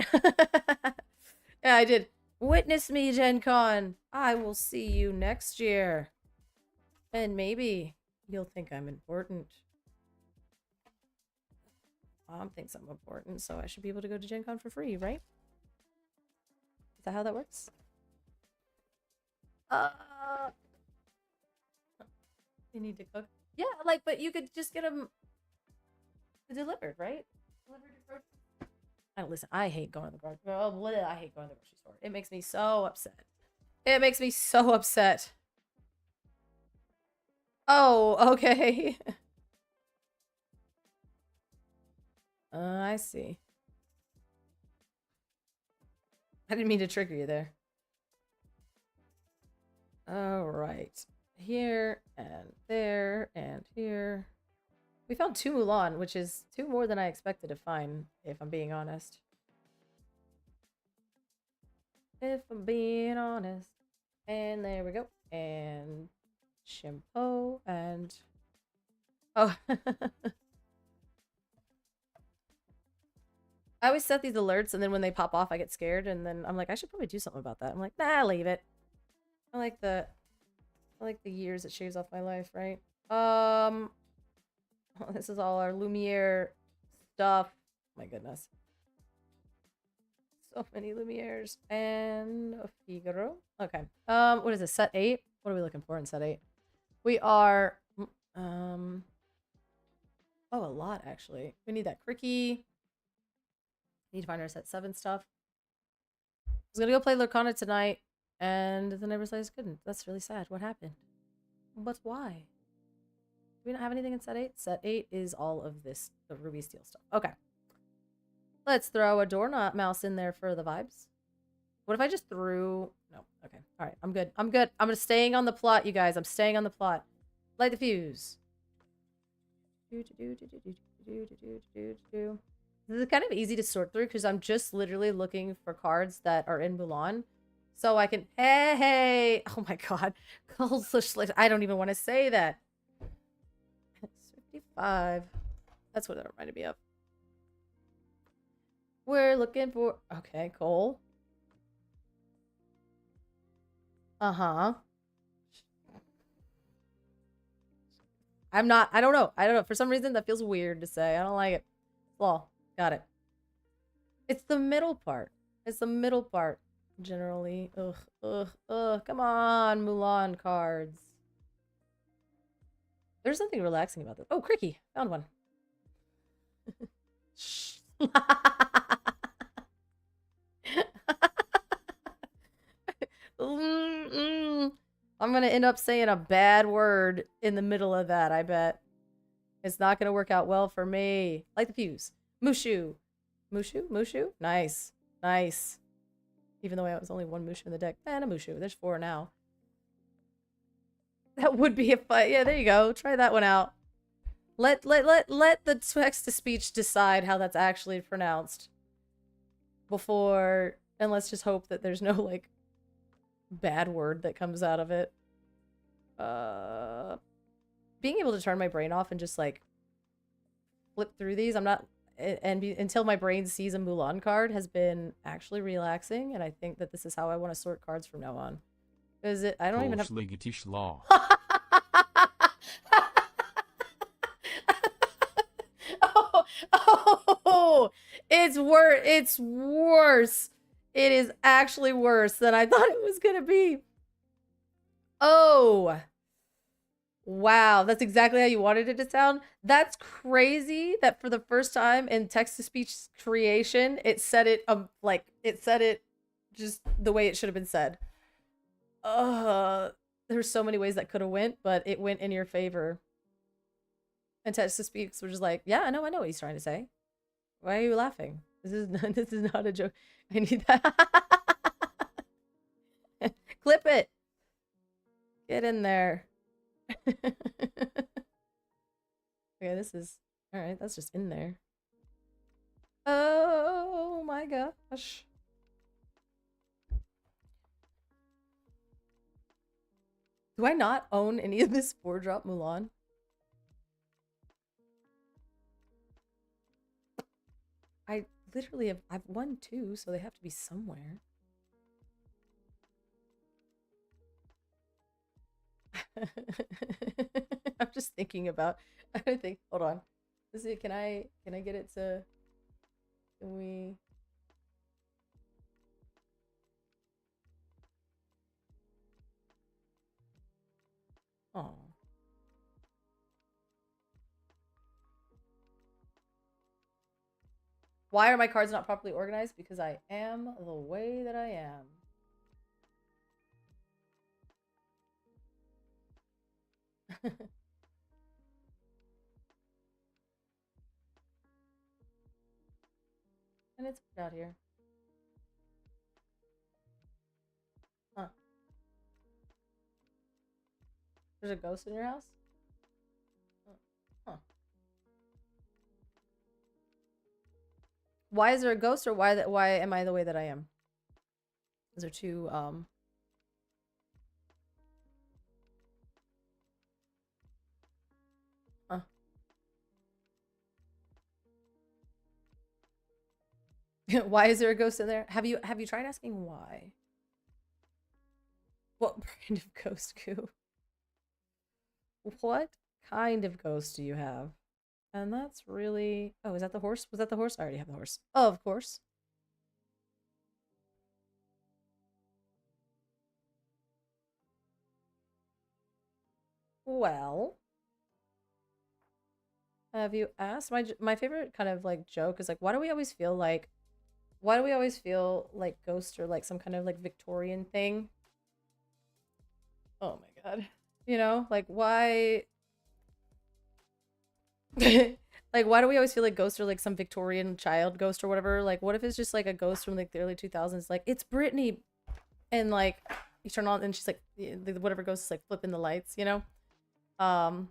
Yeah, I did. Witness me, Gen Con. I will see you next year. And maybe you'll think I'm important. Mom thinks I'm important, so I should be able to go to Gen Con for free, right? Is that how that works? You need to cook. Yeah, like, but you could just get them delivered, right? Delivered to grocery. I don't listen. I hate going to the grocery. Oh, bleh, I hate going to the grocery store. It makes me so upset. It makes me so upset. Oh, okay. I see. I didn't mean to trigger you there. All right. Here and there and here. We found 2 Mulan, which is 2 more than I expected to find, if I'm being honest. If I'm being honest. And there we go. And shampoo and... Oh. I always set these alerts, and then when they pop off, I get scared, and then I'm like, I should probably do something about that. I'm like, nah, leave it. I like the years it shaves off my life, right? This is all our Lumiere stuff. My goodness. So many Lumieres. And a Figaro. Okay. What is this? Set 8? What are we looking for in set 8? We are oh, a lot actually. We need that Cricky. Need to find our set 7 stuff. I was gonna go play Lurkana tonight, and then I realized I couldn't. That's really sad. What happened? But why? Do we not have anything in set 8? Set 8 is all of this, the ruby steel stuff. Okay. Let's throw a door mouse in there for the vibes. What if I just threw... No. Okay. All right. I'm good. I'm good. I'm staying on the plot, you guys. I'm staying on the plot. Light the fuse. This is kind of easy to sort through because I'm just literally looking for cards that are in Mulan. So I can... Hey! Oh my god. I don't even want to say that. 55. That's what that reminded me of. We're looking for... Okay, Cole. Uh-huh. I don't know. For some reason, that feels weird to say. I don't like it. Well, got it. It's the middle part. It's the middle part, generally. Ugh, ugh, ugh. Come on, Mulan cards. There's something relaxing about this. Oh, Cricky. Found one. I'm gonna end up saying a bad word in the middle of that, I bet. It's not gonna work out well for me. Like the fuse. Mushu. Mushu? Mushu? Nice. Nice. Even though I was only 1 Mushu in the deck. And a Mushu. There's 4 now. That would be a fight. Yeah, there you go. Try that one out. Let the text-to-speech decide how that's actually pronounced. Before... And let's just hope that there's no, like, bad word that comes out of it. Being able to turn my brain off and just, like, flip through these, I'm not... until my brain sees a Mulan card has been actually relaxing, and I think that this is how I want to sort cards from now on. Because I don't even have... Law. Oh, it's worse. It's worse. It is actually worse than I thought it was gonna be. Oh. Wow, that's exactly how you wanted it to sound. That's crazy that for the first time in text-to-speech creation, it said it just the way it should have been said. There's so many ways that could have went, but it went in your favor. And text-to-speech was just like, yeah, I know what he's trying to say. Why are you laughing? This is not a joke. I need that. Clip it. Get in there. Okay, this is all right. That's just in there. Oh my gosh. Do I not own any of this 4-drop Mulan? I literally have. I've won 2, so they have to be somewhere. I'm just thinking about. I don't think. Hold on. Let's see. Can I get it to? Can we? Oh. Why are my cards not properly organized? Because I am the way that I am. And it's out here. Huh. There's a ghost in your house? Huh. Why is there a ghost, or why am I the way that I am? Those are two huh. Why is there a ghost in there? Have you tried asking why? What brand of ghost goo? What kind of ghost do you have? And that's really... Oh, is that the horse? Was that the horse? I already have the horse. Oh, of course. Well, have you asked? My favorite kind of like joke is like, why do we always feel like ghosts are like some kind of like Victorian thing? Oh my god. You know, like why like why do we always feel like ghosts are like some Victorian child ghost or whatever? Like what if it's just like a ghost from like the early 2000s, like it's Britney, and like you turn on and she's like whatever ghost is like flipping the lights, you know? Um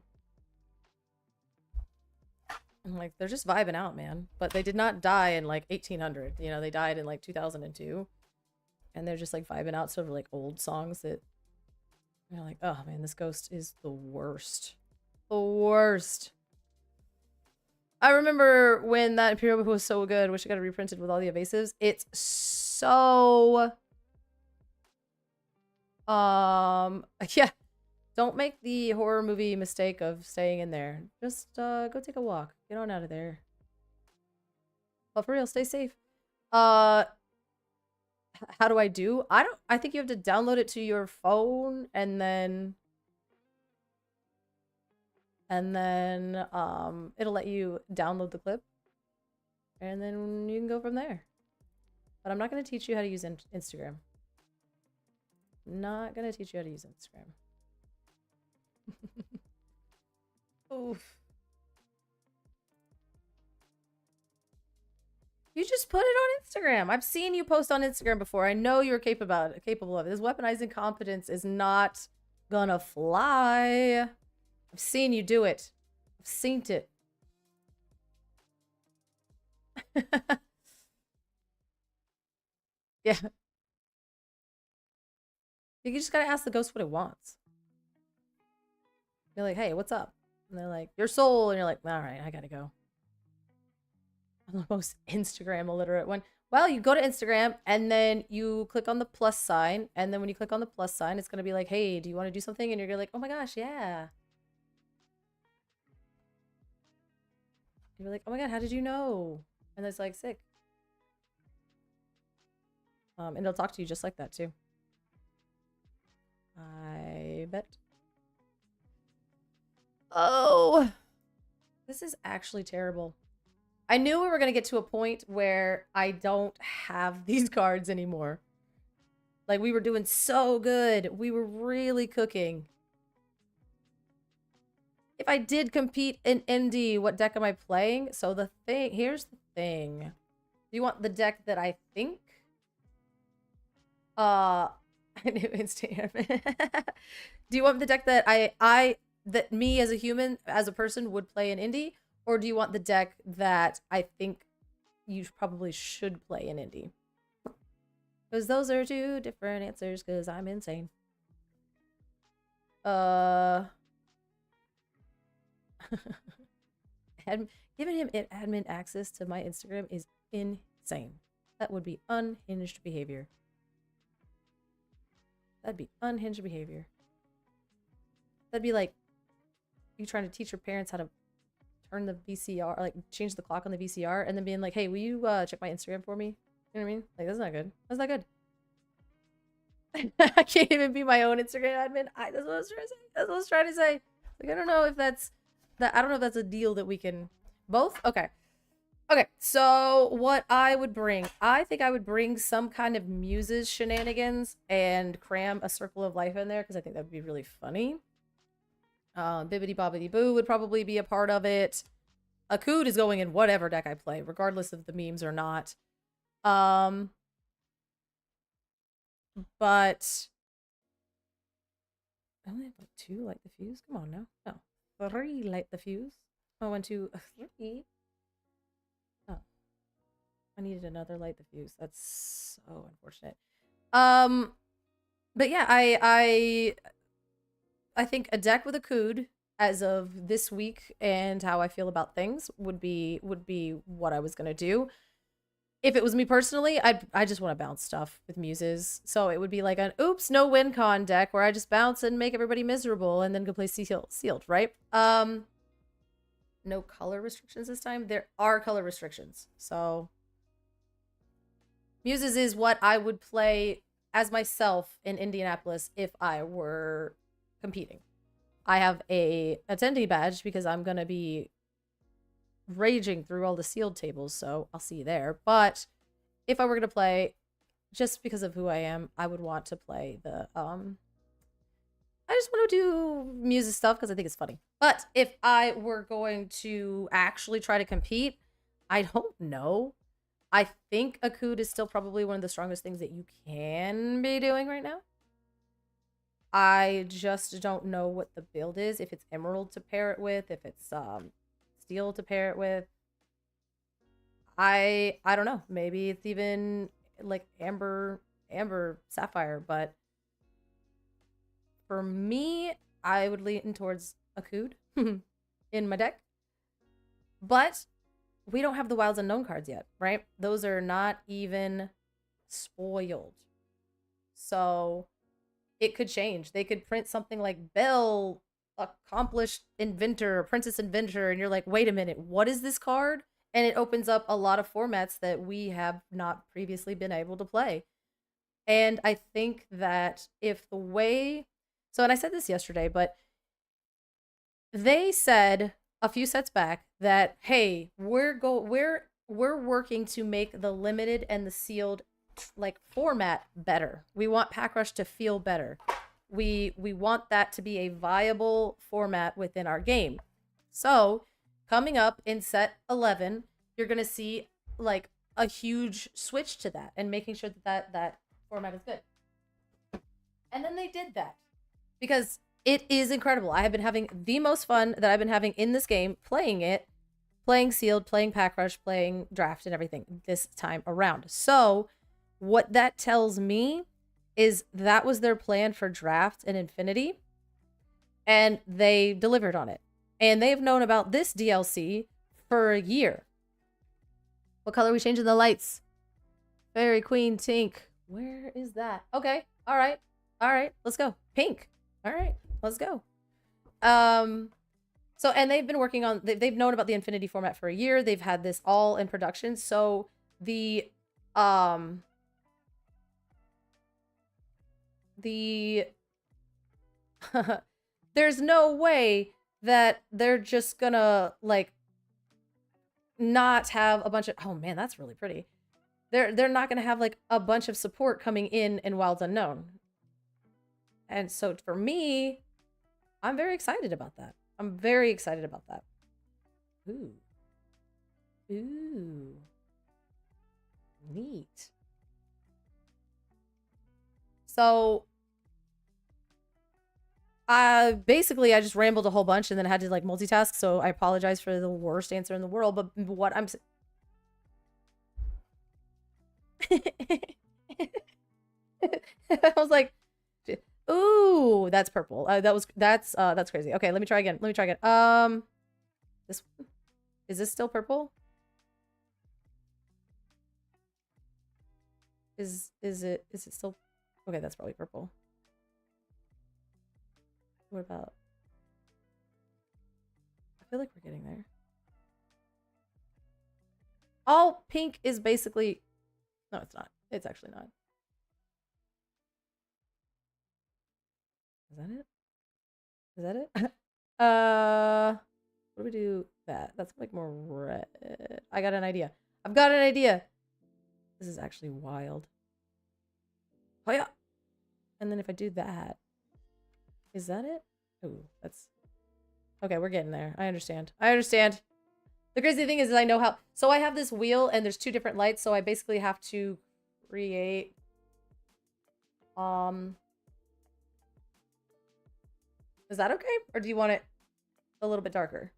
and like they're just vibing out, man. But they did not die in like 1800, you know, they died in like 2002. And they're just like vibing out sort of like old songs that you're like, oh man, this ghost is the worst. The worst. I remember when that Imperial book was so good. Wish I got it reprinted with all the evasives. It's so yeah. Don't make the horror movie mistake of staying in there. Just go take a walk. Get on out of there. But for real, stay safe. How do I do? I think you have to download it to your phone and then it'll let you download the clip and then you can go from there. But I'm not going to teach you how to use Instagram. Not going to teach you how to use Instagram. Oof. You just put it on Instagram. I've seen you post on Instagram before. I know you're capable of it. This weaponized incompetence is not gonna fly. I've seen you do it. I've seen it. Yeah. You just gotta ask the ghost what it wants. You're like, hey, what's up? And they're like, your soul. And you're like, all right, I gotta go. I'm the most Instagram illiterate one. Well, you go to Instagram and then you click on the plus sign. And then when you click on the plus sign, it's going to be like, hey, do you want to do something? And you're like, oh my gosh, yeah. You're like, oh my god, how did you know? And it's like, sick. And it'll talk to you just like that too. I bet. Oh, this is actually terrible. I knew we were going to get to a point where I don't have these cards anymore. Like, we were doing so good. We were really cooking. If I did compete in ND, what deck am I playing? So here's the thing. Do you want the deck that I think? I knew instant. Do you want the deck that that me as a human, as a person, would play in indie, or do you want the deck that I think you probably should play in indie? Because those are two different answers. Because I'm insane. Giving him admin access to my Instagram is insane. That would be unhinged behavior. That'd be unhinged behavior. That'd be like you trying to teach your parents how to turn the VCR, like change the clock on the VCR, and then being like, hey, will you check my Instagram for me? You know what I mean? Like, that's not good. That's not good. I can't even be my own Instagram admin. That's what I was trying to say. That's what I was trying to say. Like, I don't know if that's that. I don't know if that's a deal that we can both. Okay. Okay. So what I would bring, I think I would bring some kind of Muses shenanigans and cram a Circle of Life in there because I think that would be really funny. Bibbidi Bobbidi Boo would probably be a part of it. Akud is going in whatever deck I play, regardless of the memes or not. But I only have like 2 light the fuse. Come on now. No. 3 light the fuse. Oh, 1, 2, 3. Oh. I needed another light the fuse. That's so unfortunate. But yeah, I think a deck with Akud as of this week and how I feel about things would be what I was gonna do. If it was me personally, I just want to bounce stuff with Muses. So it would be like an oops, no win con deck where I just bounce and make everybody miserable and then go play sealed, right? No color restrictions this time. There are color restrictions. So Muses is what I would play as myself in Indianapolis if I were competing. I have a attendee badge because I'm going to be raging through all the sealed tables, so I'll see you there. But if I were going to play, just because of who I am, I would want to play the I just want to do Muses stuff because I think it's funny. But if I were going to actually try to compete, I don't know. I think Akud is still probably one of the strongest things that you can be doing right now. I just don't know what the build is. If it's Emerald to pair it with, if it's Steel to pair it with. I don't know. Maybe it's even like Amber Sapphire, but for me, I would lean towards Akud in my deck. But we don't have the Wilds Unknown cards yet, right? Those are not even spoiled. So it could change. They could print something like Belle, Accomplished Inventor, Princess Inventor, and you're like, wait a minute, what is this card? And it opens up a lot of formats that we have not previously been able to play. And I think that if the way... So, and I said this yesterday, but they said a few sets back that, hey, we're working to make the limited and the sealed like format better. We want Pack Rush to feel better. We want that to be a viable format within our game. So, coming up in set 11, you're going to see like a huge switch to that and making sure that format is good. And then they did that because it is incredible. I have been having the most fun that I've been having in this game playing it, playing sealed, playing Pack Rush, playing draft and everything this time around. So, what that tells me is that was their plan for draft and Infinity, and they delivered on it. And they've known about this DLC for a year. What color are we changing the lights? Fairy Queen Tink. Where is that? Okay. All right. Let's go. Pink. All right. Let's go. So, and they've been working on, they've known about the Infinity format for a year. They've had this all in production. So there's no way that they're just gonna like not have a bunch of, oh man, that's really pretty. They're not gonna have like a bunch of support coming in Wilds Unknown. And so for me, I'm very excited about that. I'm very excited about that. Ooh. So basically I just rambled a whole bunch and then I had to like multitask, so I apologize for the worst answer in the world, but what I'm I was like, ooh, that's purple. That's crazy. Okay, let me try again. This one? Is this still purple? Is it still okay? That's probably purple. What about? I feel like we're getting there. All pink is basically no, it's not. It's actually not. Is that it? Is that it? What do we do that? That's like more red. I got an idea. I've got an idea. This is actually wild. Oh yeah. And then if I do that, is that it? Oh, that's okay. We're getting there. I understand. I understand. The crazy thing is I know how. So I have this wheel and there's two different lights. So I basically have to create. Is that okay? Or do you want it a little bit darker?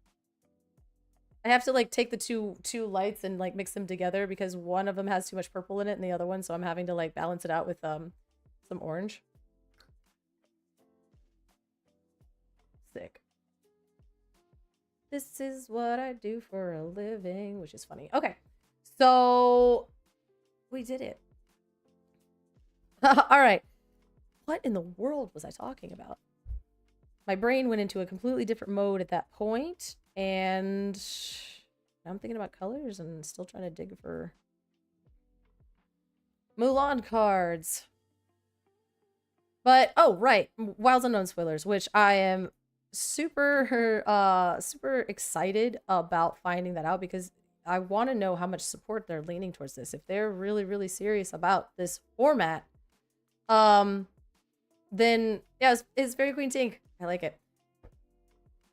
I have to like take the two lights and like mix them together because one of them has too much purple in it and the other one, so I'm having to like balance it out with some orange. Sick. This is what I do for a living, which is funny. Okay. So we did it. All right. What in the world was I talking about? My brain went into a completely different mode at that point, and now I'm thinking about colors and still trying to dig for Mulan cards. But oh right, Wilds Unknown spoilers, which I am super super excited about finding that out because I want to know how much support they're leaning towards this. If they're really serious about this format, then yeah, it's Fairy Queen Tink. I like it.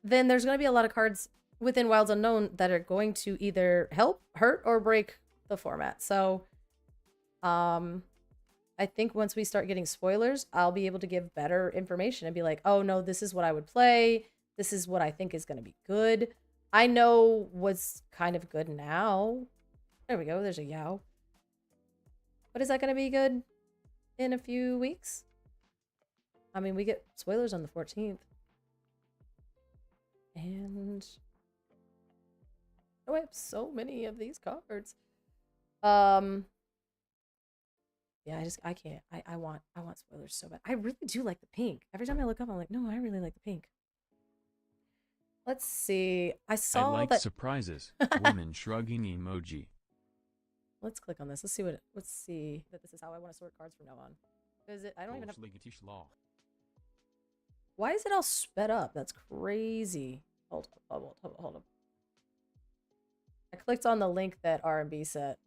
Then there's going to be a lot of cards within Wilds Unknown that are going to either help, hurt, or break the format. So, I think once we start getting spoilers, I'll be able to give better information and be like, oh no, this is what I would play. This is what I think is going to be good. I know what's kind of good now. There we go. There's a Yao. But is that going to be good in a few weeks? I mean, we get spoilers on the 14th. And oh, I have so many of these cards. Yeah, I can't. I want spoilers so bad. I really do like the pink. Every time I look up, I'm like, no, I really like the pink. Let's see. I saw like that surprises. Women shrugging emoji. Let's click on this. Let's see that this is how I want to sort cards from now on. Is it? I don't even have. Why is it all sped up? That's crazy. Hold up. I clicked on the link that R&B set,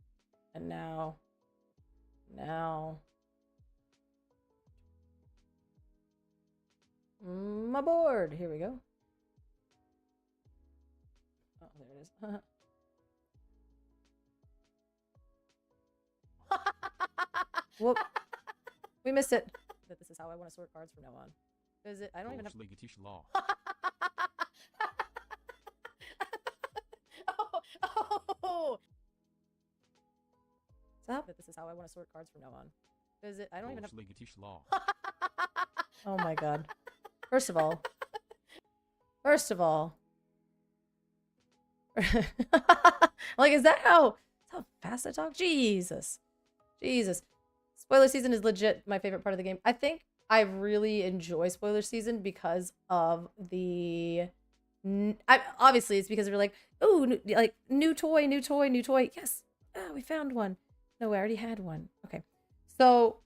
and now, my board. Here we go. Oh, there it is. Whoop. We missed it. That this is how I want to sort cards from now on. Is it? I don't even have. Oh. Stop. That this is how I want to sort cards from now on. Is it? I don't even have. Oh my god. First of all. Like, is that how fast I talk? Jesus. Spoiler season is legit my favorite part of the game. I think I really enjoy spoiler season because of the obviously it's because we're like, oh, like new toy. Yes. Oh, we found one. No, we already had one. Okay. So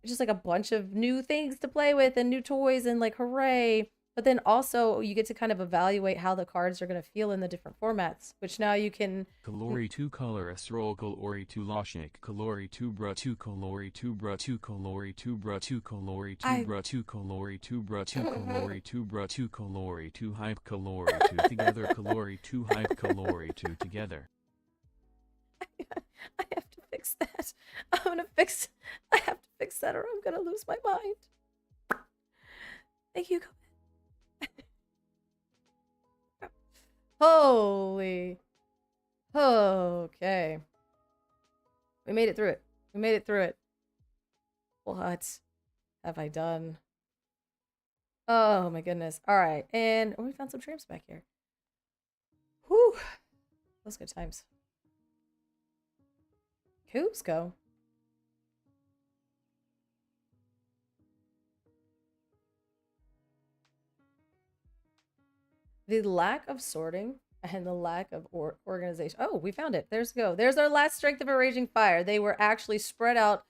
just like a bunch of new things to play with and new toys and like hooray. But then also you get to kind of evaluate how the cards are going to feel in the different formats, which now you can. Kalori 2 color Esrol Kalori 2 Loshnik Kalori 2 Bra 2 Kalori 2 Bra 2 Kalori 2 Bra 2 Kalori 2 Bra 2 Kalori 2 Bra 2 Kalori 2 Bra 2 Kalori 2 Hype Kalori 2 together Kalori 2 Hype Kalori 2 together. I have to fix that. I have to fix said or I'm gonna lose my mind. Thank you. Holy. Okay. We made it through it. We made it through it. What have I done? Oh my goodness. All right. And we found some tramps back here. Whew. Those good times. Cusco. The lack of sorting and the lack of organization. Oh, we found it. There's go. There's our last strength of a raging fire. They were actually spread out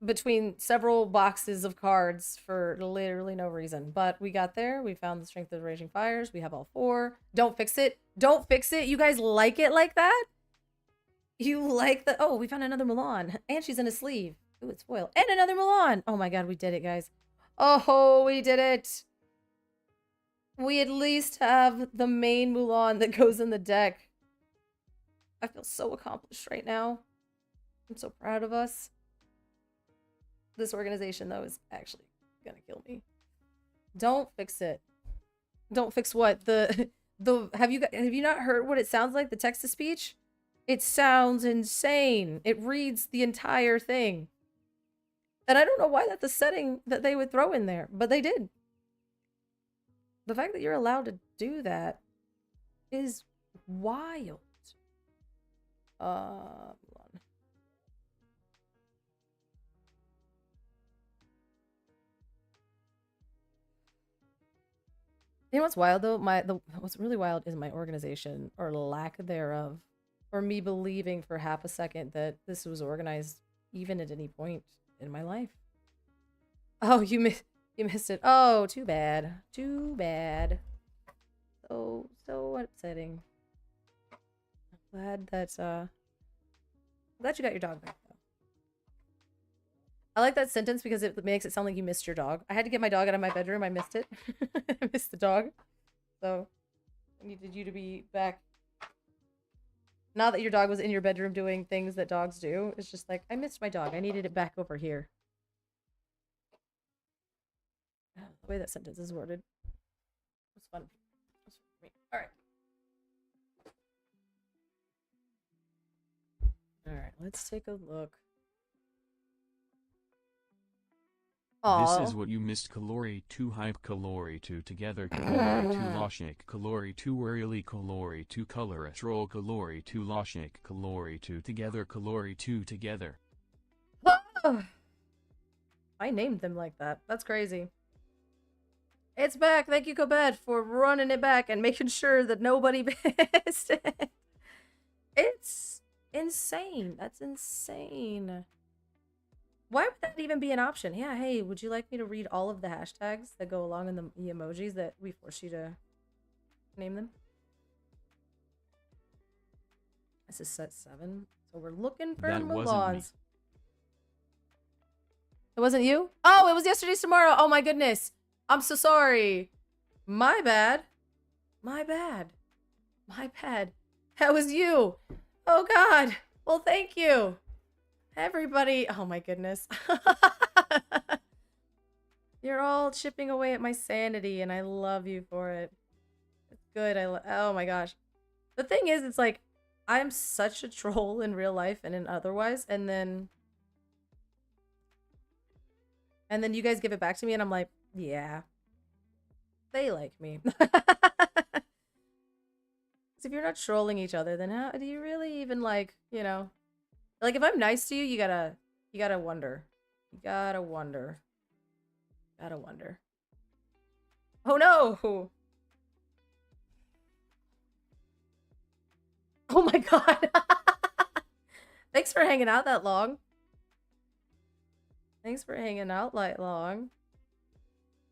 between several boxes of cards for literally no reason. But we got there. We found the strength of the raging fires. We have all 4. Don't fix it. Don't fix it. You guys like it like that? You like the... Oh, we found another Mulan. And she's in a sleeve. Ooh, it's foil. And another Mulan. Oh my god, we did it, guys. Oh, we did it. We at least have the main Mulan that goes in the deck. I feel so accomplished right now. I'm so proud of us. This organization, though, is actually gonna kill me. Don't fix it. Don't fix what? Have you not heard what it sounds like? The text to speech? It sounds insane. It reads the entire thing. And I don't know why that's a setting that they would throw in there, but they did. The fact that you're allowed to do that is wild. Hold on. You know what's wild though? What's really wild is my organization or lack thereof, or me believing for half a second that this was organized even at any point in my life. Oh, you missed it. Oh, too bad. Too bad. So upsetting. I'm glad you got your dog back though. I like that sentence because it makes it sound like you missed your dog. I had to get my dog out of my bedroom. I missed it. I missed the dog. So I needed you to be back. Not that your dog was in your bedroom doing things that dogs do. It's just like, I missed my dog. I needed it back over here. The way that sentence is worded. It was fun. It was fun for me. Alright. Alright, let's take a look. Aww. This is what you missed. Calori 2 hype, Calori 2 together, Calori 2 logic, Calori 2 really, Calori 2 color roll, Calori 2 logic, Calori 2 together, Calori 2 together. I named them like that. That's crazy. It's back. Thank you, Cobed, for running it back and making sure that nobody missed it. It's insane. That's insane. Why would that even be an option? Yeah, hey, would you like me to read all of the hashtags that go along in the emojis that we force you to name them? This is set 7. So we're looking for Mulans. It wasn't you? Oh, it was yesterday's tomorrow. Oh my goodness. I'm so sorry. My bad. My bad. My bad. That was you. Oh god. Well, thank you. Everybody. Oh my goodness. You're all chipping away at my sanity and I love you for it. It's good. Oh my gosh. The thing is, it's like, I'm such a troll in real life and in otherwise, and then you guys give it back to me and I'm like, yeah, they like me. Because if you're not trolling each other, then how do you really even, like, you know, like if I'm nice to you, you gotta wonder. You gotta wonder. Gotta wonder. Oh no! Oh my god! Thanks for hanging out that long. Thanks for hanging out that long.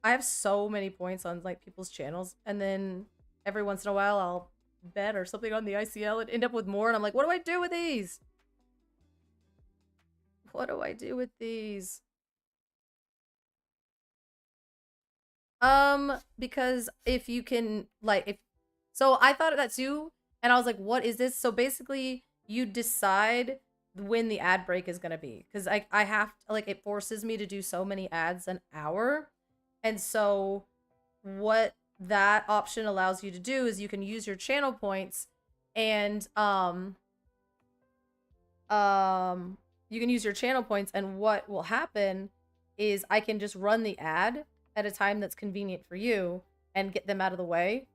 I have so many points on like people's channels, and then every once in a while I'll bet or something on the ICL and end up with more, and I'm like, what do I do with these? What do I do with these? Because if you can, like, so I thought of that too, and I was like, what is this? So basically, you decide when the ad break is gonna be, because I have to, like, it forces me to do so many ads an hour, and so what that option allows you to do is you can use your channel points and you can use your channel points, and what will happen is I can just run the ad at a time that's convenient for you and get them out of the way.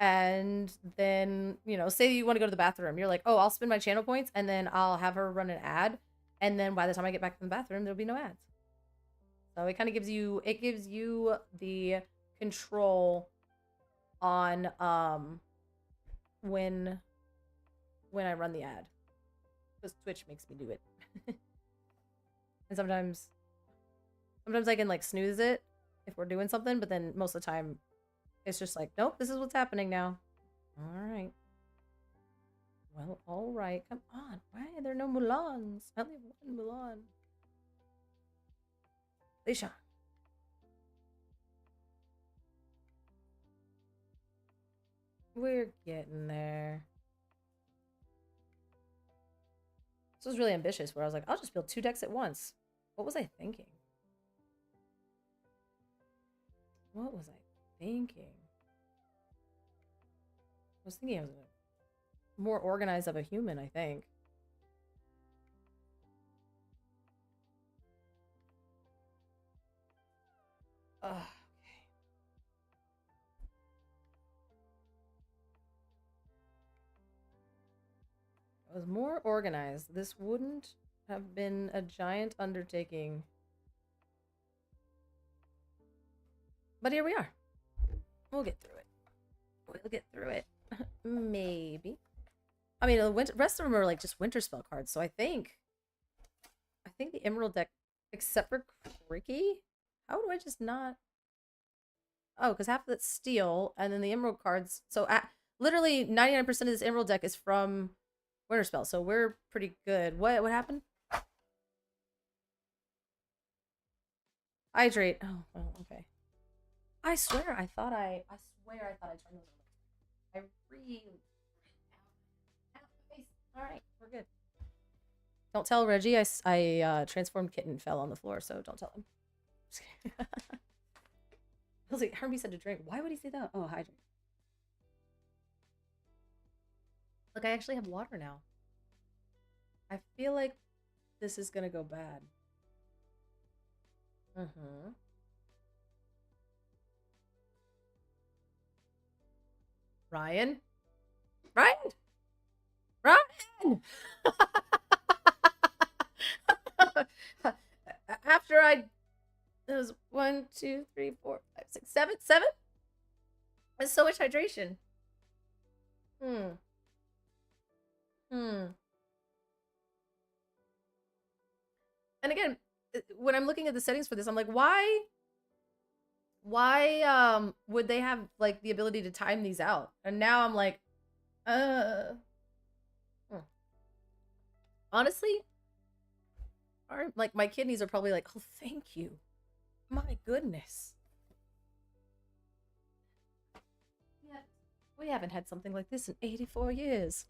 And then, you know, say you want to go to the bathroom. You're like, oh, I'll spend my channel points and then I'll have her run an ad. And then by the time I get back from the bathroom, there'll be no ads. So it kind of gives you, the control on when I run the ad. Because Twitch makes me do it. And sometimes I can like snooze it if we're doing something, but then most of the time it's just like, nope, this is what's happening now. All right. Well, all right. Come on. Why are there no Mulans? I only have one Mulan. Lisha. We're getting there. This was really ambitious, where I was like, I'll just build 2 decks at once. What was I thinking? What was I thinking? I was thinking I was more organized of a human, I think. Okay. I was more organized. This wouldn't have been a giant undertaking. But here we are. We'll get through it. We'll get through it. Maybe. I mean, the rest of them are like just winter spell cards, so I think the Emerald deck, except for Cricky, how do I just not? Oh, because half of it's steel, and then the Emerald cards. So literally 99% of this Emerald deck is from winter spell, so we're pretty good. What happened? Hydrate. Oh, well, okay. I swear I thought I turned those over. I really. All right, we're good. Don't tell Reggie I transformed kitten fell on the floor, so don't tell him. I was like, Herbie said to drink. Why would he say that? Oh, hydrate. Look, I actually have water now. I feel like this is gonna go bad. Ryan? After it was 1, 2, 3, 4, 5, 6, 7. That's so much hydration. And again, when I'm looking at the settings for this, I'm like, why would they have like the ability to time these out? And now I'm like, honestly, like my kidneys are probably like, oh, thank you. My goodness. Yeah, we haven't had something like this in 84 years.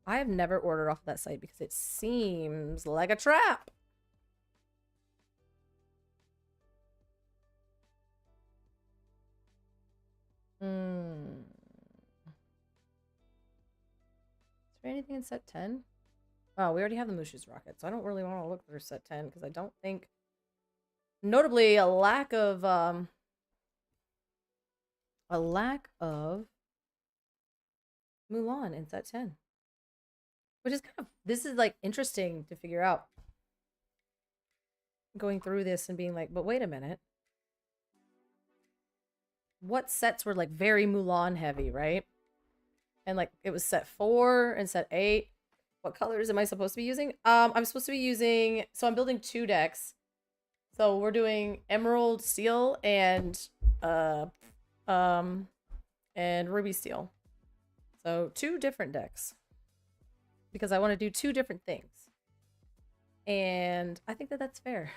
I have never ordered off of that site because it seems like a trap. Is there anything in set 10? Oh, we already have the Mushu's rocket, so I don't really want to look for set 10 because I don't think, notably, a lack of Mulan in set 10. Which is kind of, this is like interesting to figure out. Going through this and being like, but wait a minute. What sets were like very Mulan heavy, right? And like it was set 4 and set 8. What colors am I supposed to be using? I'm supposed to be using, so I'm building 2 decks. So we're doing Emerald Steel and Ruby Steel. So 2 different decks. Because I want to do 2 different things. And I think that that's fair.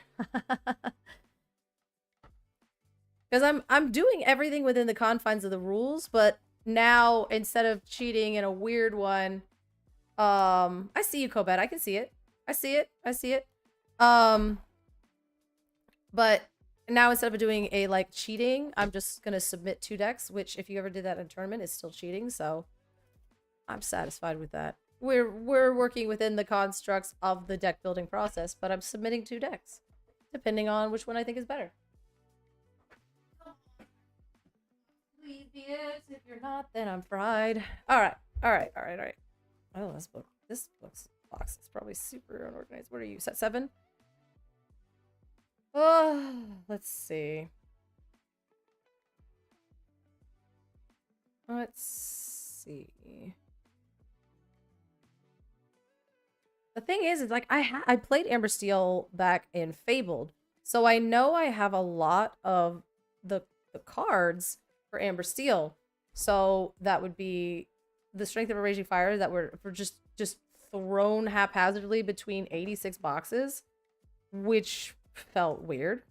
Because I'm doing everything within the confines of the rules, but now instead of cheating in a weird one, I see you, Kobet. I can see it. I see it. I see it. But now instead of doing a like cheating, I'm just gonna submit 2 decks, which if you ever did that in a tournament is still cheating, so I'm satisfied with that. We're working within the constructs of the deck building process, but I'm submitting 2 decks, depending on which one I think is better. Please be it. If you're not, then I'm fried. Alright. Alright. Alright. Alright. Oh, this box is probably super unorganized. What are you? Set 7? Oh, let's see. Let's see. The thing is like I played Amber Steel back in Fabled, so I know I have a lot of the cards for Amber Steel. So that would be the Strength of a Raging Fire that were just thrown haphazardly between 86 boxes, which felt weird.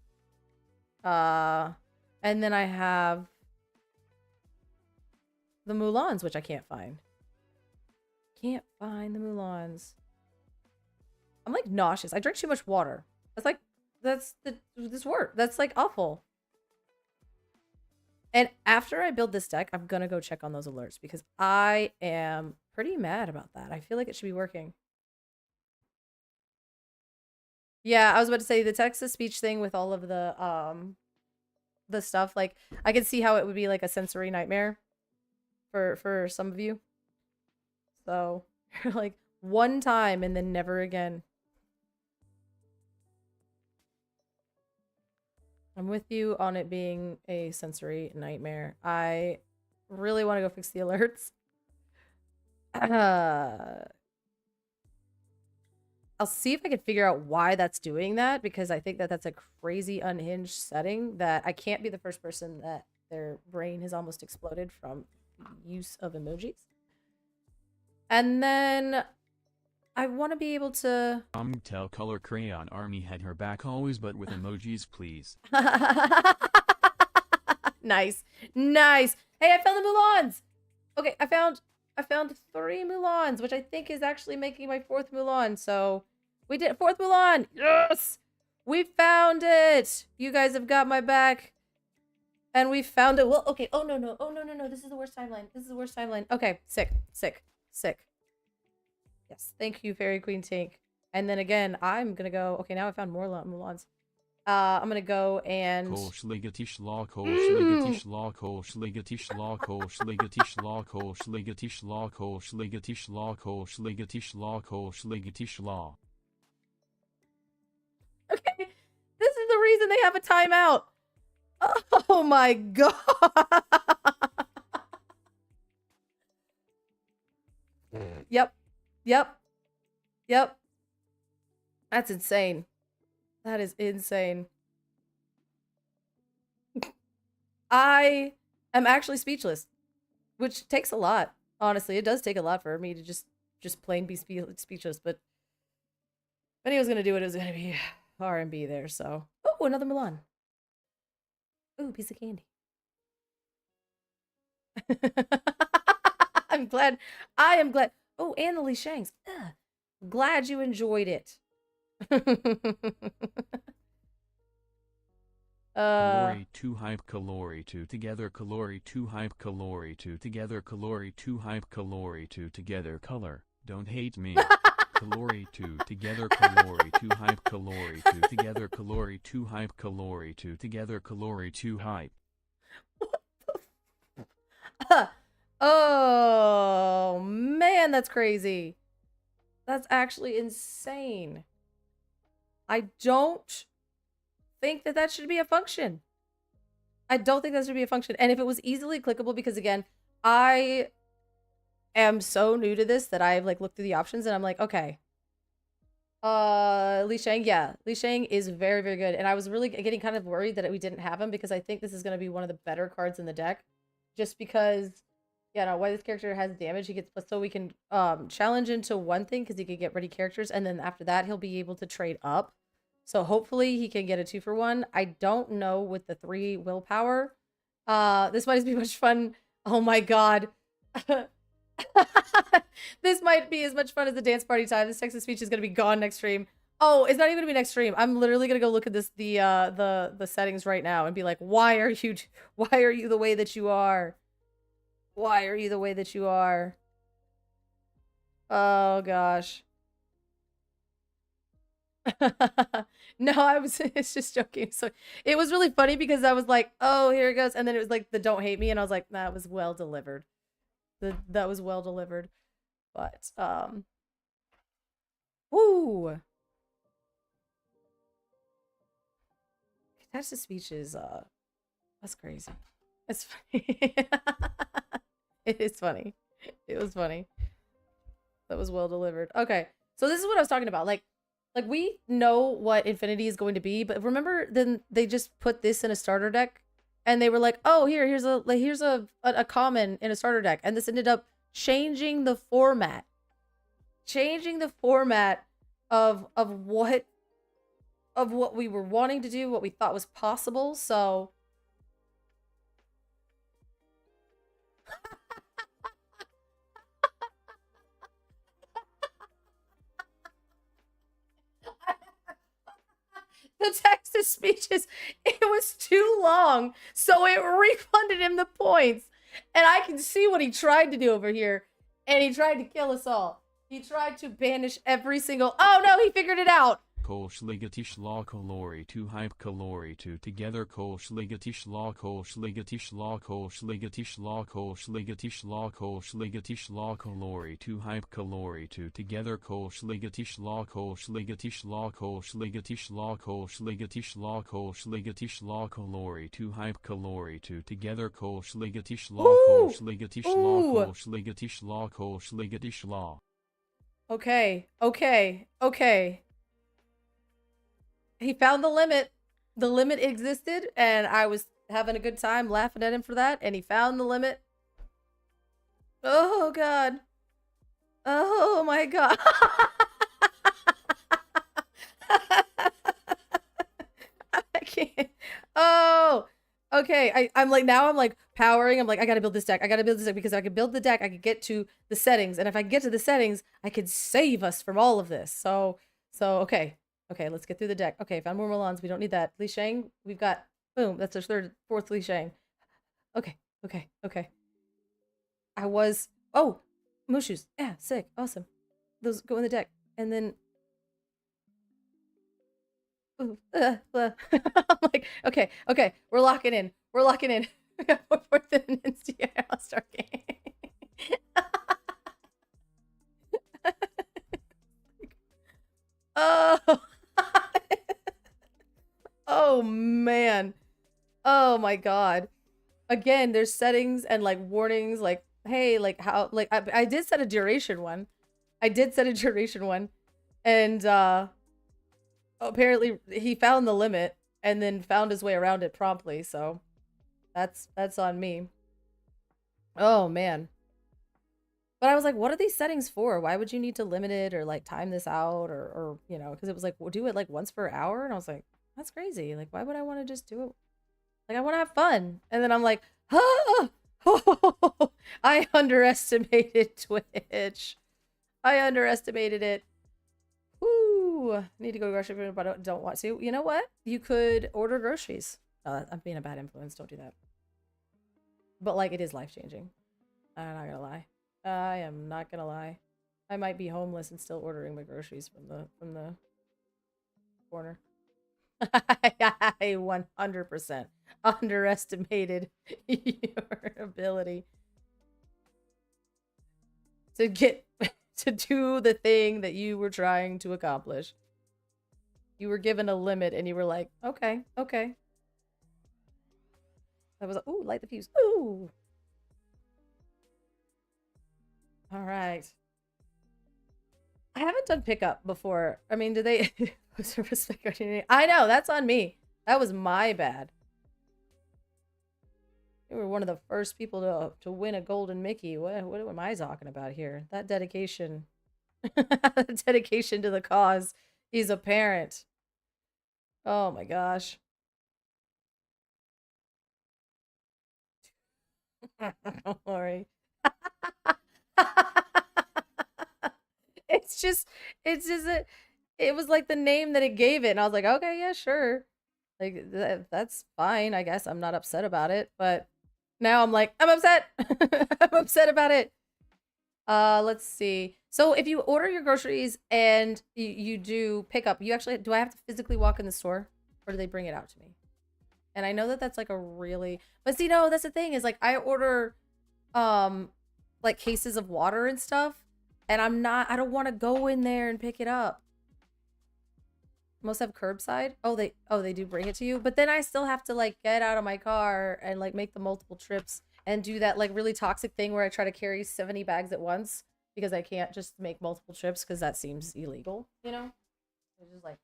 And then I have the Mulans, which I can't find. Can't find the Mulans. I'm like nauseous. I drink too much water. That's like awful. And after I build this deck, I'm gonna go check on those alerts because I am pretty mad about that. I feel like it should be working. Yeah, I was about to say the text-to-speech thing with all of the stuff, like I can see how it would be like a sensory nightmare for some of you. So like one time and then never again. I'm with you on it being a sensory nightmare. I really want to go fix the alerts. I'll see if I can figure out why that's doing that, because I think that that's a crazy unhinged setting that I can't be the first person that their brain has almost exploded from use of emojis. And then I want to be able to... Tell Color Crayon Army had her back always, but with emojis, please. Nice. Nice. Hey, I found the Mulans! Okay, I found 3 Mulans, which I think is actually making my 4th Mulan. So we did 4th Mulan. Yes! We found it. You guys have got my back. And we found it. Well, okay. Oh, no, no. Oh, no, no, no. This is the worst timeline. This is the worst timeline. Okay. Sick. Sick. Sick. Yes. Thank you, Fairy Queen Tink. And then again, I'm going to go. Okay, now I found more Mulans. I'm gonna go and Kolschligatish law, Kolschligatish law, Kolschligatish law, Kolschligatish law, Kolschligatish law, Kolschligatish law, Kolschligatish law, Kolschligatish law. Okay, this is the reason they have a timeout. Oh my god. Yep. Yep. Yep. That's insane. That is insane. I am actually speechless, which takes a lot. Honestly, it does take a lot for me to just plain be speechless. But if anyone was gonna do it, it was gonna be R&B there. So, oh, another Mulan. Ooh, piece of candy. I'm glad. I am glad. Oh, and the Li Shangs. Glad you enjoyed it. Calori 2 hype calori 2 together calori 2 hype calori 2 together calori 2 hype calori 2 together color, don't hate me. Calori 2 together calori 2 hype calori 2 together calori 2 hype calori 2 together calori 2 hype. What the oh man, that's crazy. That's actually insane. I don't think that that should be a function. I don't think that should be a function. And if it was easily clickable, because again, I am so new to this that I've like looked through the options and I'm like, okay. Li Shang, yeah. Li Shang is very, very good. And I was really getting kind of worried that we didn't have him because I think this is going to be one of the better cards in the deck. Just because, yeah, no, why this character has damage, he gets, so we can challenge into one thing because he can get ready characters. And then after that, he'll be able to trade up. So hopefully he can get a 2-for-1. I don't know with the 3 willpower. This might be much fun Oh my god. This might be as much fun as the dance party time. This text-to speech is gonna be gone next stream. Oh, it's not even gonna be next stream. I'm literally gonna go look at the settings right now and be like, why are you the way that you are? Why are you the way that you are? Oh gosh. No, it's just joking. So it was really funny because I was like, oh, here it goes. And then it was like the don't hate me. And I was like, that was well delivered. That was well delivered. But, woo. That's the speech is, that's crazy. It's funny. It is funny. It was funny. That was well delivered. Okay. So this is what I was talking about. Like we know what Infinity is going to be, but remember then they just put this in a starter deck and they were like, "Oh, here's a common in a starter deck." And this ended up changing the format. Changing the format of what we were wanting to do, what we thought was possible. So the text to speeches, it was too long, so it refunded him the points. And I can see what he tried to do over here. And he tried to kill us all. He tried to banish every single... Oh no, he figured it out! Kolshligatish law kalori 2 hype kalori 2 together kolshligatish law kolshligatish law kolshligatish law kolshligatish law kolshligatish law kalori 2 hype kalori 2 together kolshligatish law kolshligatish law kolshligatish law kolshligatish law kolshligatish law kalori 2 hype kalori 2 together kolshligatish law kolshligatish law kolshligatish law kolshligatish law. Okay. He found the limit. The limit existed, and I was having a good time laughing at him for that, and he found the limit. Oh, God. Oh, my God. I can't. Oh, okay. I'm like, now I'm like powering. I'm like, I gotta build this deck. I gotta build this deck because I can build the deck. I could get to the settings. And if I get to the settings, I could save us from all of this. So okay. Okay, let's get through the deck. Okay, found more Mulans. We don't need that. Li Shang, we've got, boom, that's our fourth Li Shang. Okay. Oh, Mushus. Yeah, sick. Awesome. Those go in the deck. And then, ooh, I'm like, okay. We're locking in. We got more than an instant. I'll start game. Oh. Oh man. Oh my god. Again, there's settings and like warnings, like, hey, like how, like I did set a duration one. And apparently he found the limit and then found his way around it promptly, so that's on me. Oh man. But I was like, what are these settings for? Why would you need to limit it or like time this out or you know, because it was like, we'll do it like once per hour. And I was like, that's crazy. Like, why would I want to just do it? Like, I want to have fun. And then I'm like, ah! I underestimated Twitch. I underestimated it. Woo! Need to go grocery shopping, but I don't want to. You know what? You could order groceries. I'm being a bad influence. Don't do that. But like, it is life changing. I'm not gonna lie. I am not gonna lie. I might be homeless and still ordering my groceries from the corner. I 100% underestimated your ability to get to do the thing that you were trying to accomplish. You were given a limit and you were like, okay. I was like, ooh, light the fuse. Ooh. All right. I haven't done pickup before. I mean, do they I know, that's on me. That was my bad. You were one of the first people to win a golden Mickey. What am I talking about here? That dedication. Dedication to the cause is apparent. Oh my gosh. Don't worry. It's just, it was like the name that it gave it, and I was like, okay, yeah, sure. Like that's fine, I guess. I'm not upset about it, but now I'm like, I'm upset. I'm upset about it. Let's see. So if you order your groceries and you do pickup, you actually do I have to physically walk in the store, or do they bring it out to me? And I know that that's like a really, but see, no, that's the thing is like I order um like cases of water and stuff, and I don't want to go in there and pick it up. Most have curbside. Oh, they do bring it to you, but then I still have to like get out of my car and like make the multiple trips and do that like really toxic thing where I try to carry 70 bags at once because I can't just make multiple trips because that seems illegal, you know? It's just like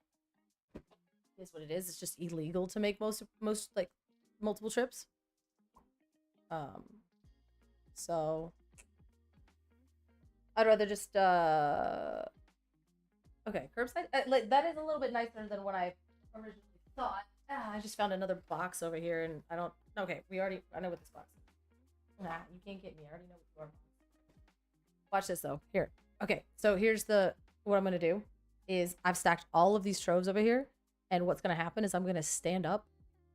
is what it is. It's just illegal to make most like multiple trips. Um so I'd rather just okay, curbside. Like that is a little bit nicer than what I originally thought. I just found another box over here, and I don't. Okay, I know what this box is. Nah, you can't get me. I already know what you are. Watch this though. Here. Okay, so here's what I'm gonna do is I've stacked all of these troves over here, and what's gonna happen is I'm gonna stand up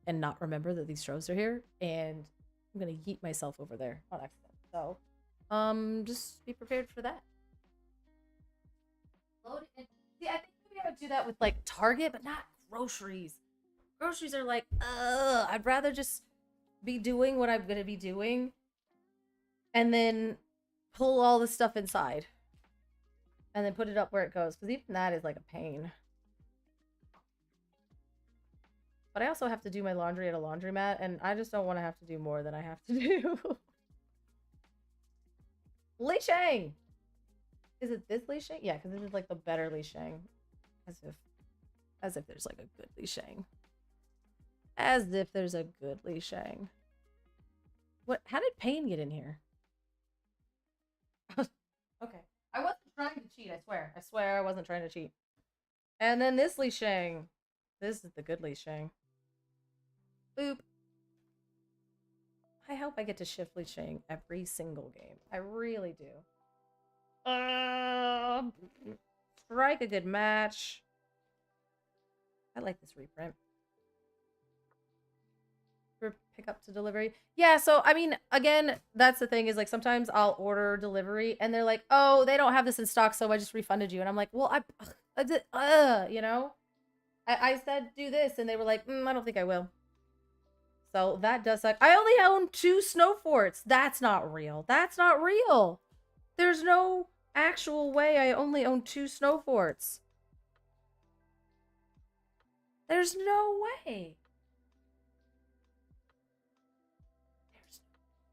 and not remember that these troves are here, and I'm gonna yeet myself over there on accident. So, just be prepared for that. Load it in. See, I think maybe I would do that with like Target, but not groceries. Groceries are like, I'd rather just be doing what I'm gonna be doing and then pull all the stuff inside and then put it up where it goes. Because even that is like a pain. But I also have to do my laundry at a laundromat, and I just don't want to have to do more than I have to do. Li Shang! Is it this Li Shang? Yeah, because this is like the better Li Shang. As if there's like a good Li Shang. As if there's a good Li Shang. What? How did Pain get in here? Okay. I wasn't trying to cheat, I swear. I swear I wasn't trying to cheat. And then this Li Shang. This is the good Li Shang. Boop. I hope I get to shift Li Shang every single game. I really do. Strike a good match. I like this reprint. For pickup to delivery. Yeah, so I mean, again, that's the thing is like sometimes I'll order delivery and they're like, oh, they don't have this in stock, so I just refunded you. And I'm like, well, I did, you know? I said do this, and they were like, I don't think I will. So that does suck. I only own 2 snow forts. That's not real. That's not real. There's no actual way I only own 2 snow forts. There's no way.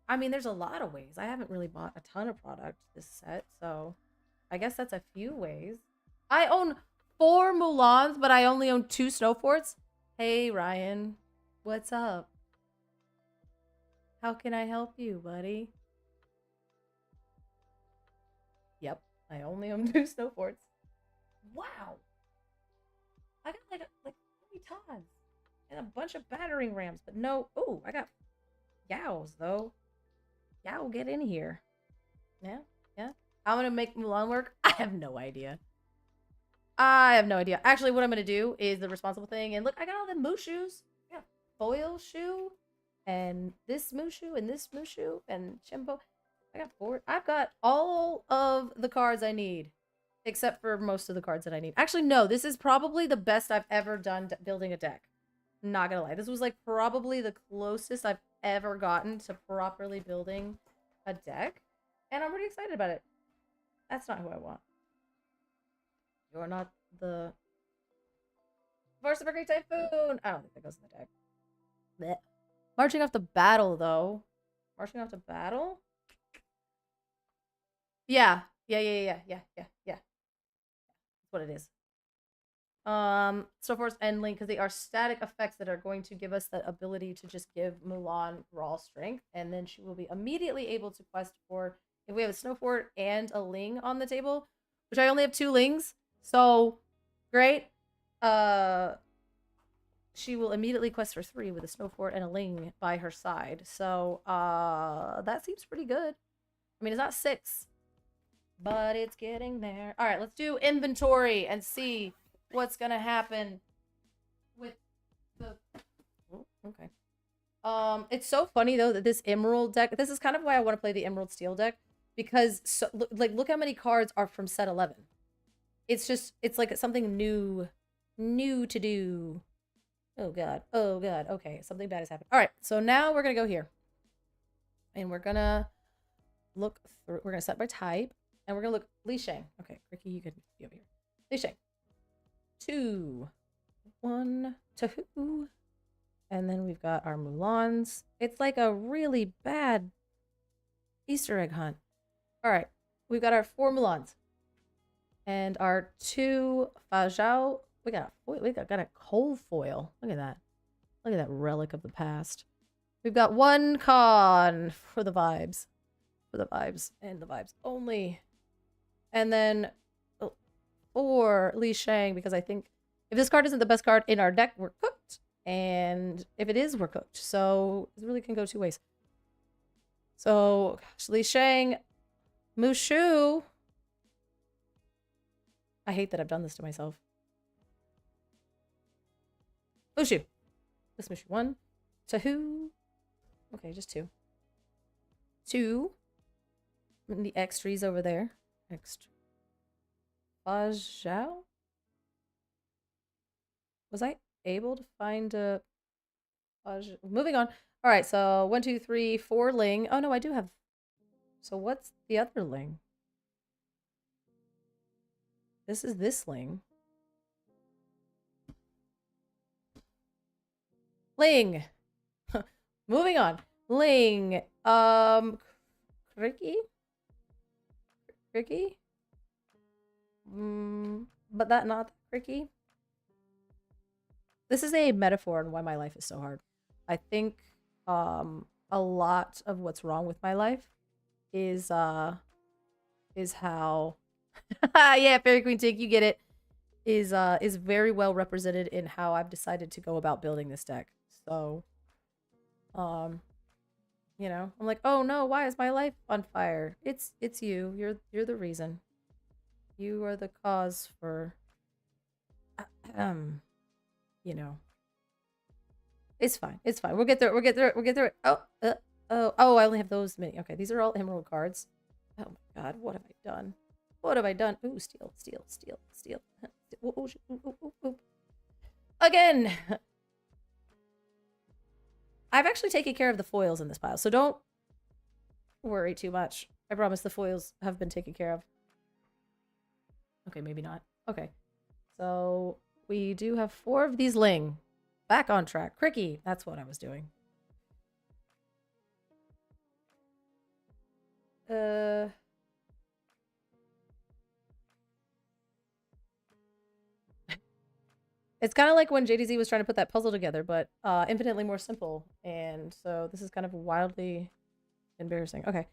I mean, there's a lot of ways. I haven't really bought a ton of product this set, so I guess that's a few ways. I own 4 Mulans, but I only own 2 snow forts. Hey, Ryan. What's up? How can I help you, buddy? Yep, I only own 2 snow forts. Wow. I got like 3 tons and a bunch of battering rams, but no. Oh, I got Yows, though. Yow, get in here. Yeah, yeah. I'm gonna make Mulan work. I have no idea. I have no idea. Actually, what I'm gonna do is the responsible thing. And look, I got all the Mushoos. I got foil shoe, and this Mushu, and this Mushu, and Chimbo. I got 4. I've got all of the cards I need, except for most of the cards that I need. Actually, no. This is probably the best I've ever done building a deck. Not gonna lie, this was like probably the closest I've ever gotten to properly building a deck, and I'm pretty excited about it. That's not who I want. You're not the Force of a Great Typhoon. I don't think that goes in the deck. Blech. Marching off to battle, though. Marching off to battle. Yeah. That's what it is. So Force and Link, because they are static effects that are going to give us the ability to just give Mulan raw strength, and then she will be immediately able to quest for, if we have a Snow Fort and a Ling on the table, which I only have 2 Lings, so great. she will immediately quest for 3 with a snow fort and a ling by her side. So, that seems pretty good. I mean, it's not 6, but it's getting there. All right, let's do inventory and see what's gonna happen with the. Oh, okay. It's so funny though that this emerald deck. This is kind of why I want to play the emerald steel deck, because look how many cards are from set 11. It's like something new to do. Oh god. Oh god. Okay, something bad has happened. All right, so now we're gonna go here, and we're gonna look through. We're gonna set by type, and we're gonna look Li Shang. Okay, Ricky, you can be over here. Li Shang. 2, 1, 2. And then we've got our Mulans. It's like a really bad Easter egg hunt. All right, we've got our 4 Mulans and our 2 Fajao. We got a coal foil. Look at that. Look at that relic of the past. We've got 1 con for the vibes. For the vibes and the vibes only. And then 4 Li Shang, because I think if this card isn't the best card in our deck, we're cooked. And if it is, we're cooked. So it really can go 2 ways. So, gosh, Li Shang, Mushu. I hate that I've done this to myself. Mushu. This Mushu. 1, 2. Okay, just 2. 2. And the extras over there. Extra. Bajao? Was I able to find a moving on. All right, so 1, 2, 3, 4 ling. Oh no, I do have. So what's the other ling? This is this ling. Ling. Moving on. Ling. Cricky? Cricky? But that not Cricky. This is a metaphor on why my life is so hard. I think a lot of what's wrong with my life is how yeah, Fairy Queen Tink, you get it. Is very well represented in how I've decided to go about building this deck. So you know, I'm like, oh no, why is my life on fire? It's you. You're the reason. You are the cause for you know. It's fine. It's fine. We'll get through it. We'll get through it. We'll get through it. Oh, I only have those many. Okay, these are all emerald cards. Oh my god, what have I done? What have I done? Ooh, steel. Ooh. Again! I've actually taken care of the foils in this pile, so don't worry too much. I promise the foils have been taken care of. Okay, maybe not. Okay. So, we do have 4 of these ling. Back on track. Cricky. That's what I was doing. It's kind of like when JDZ was trying to put that puzzle together, but infinitely more simple. And so this is kind of wildly embarrassing. Okay.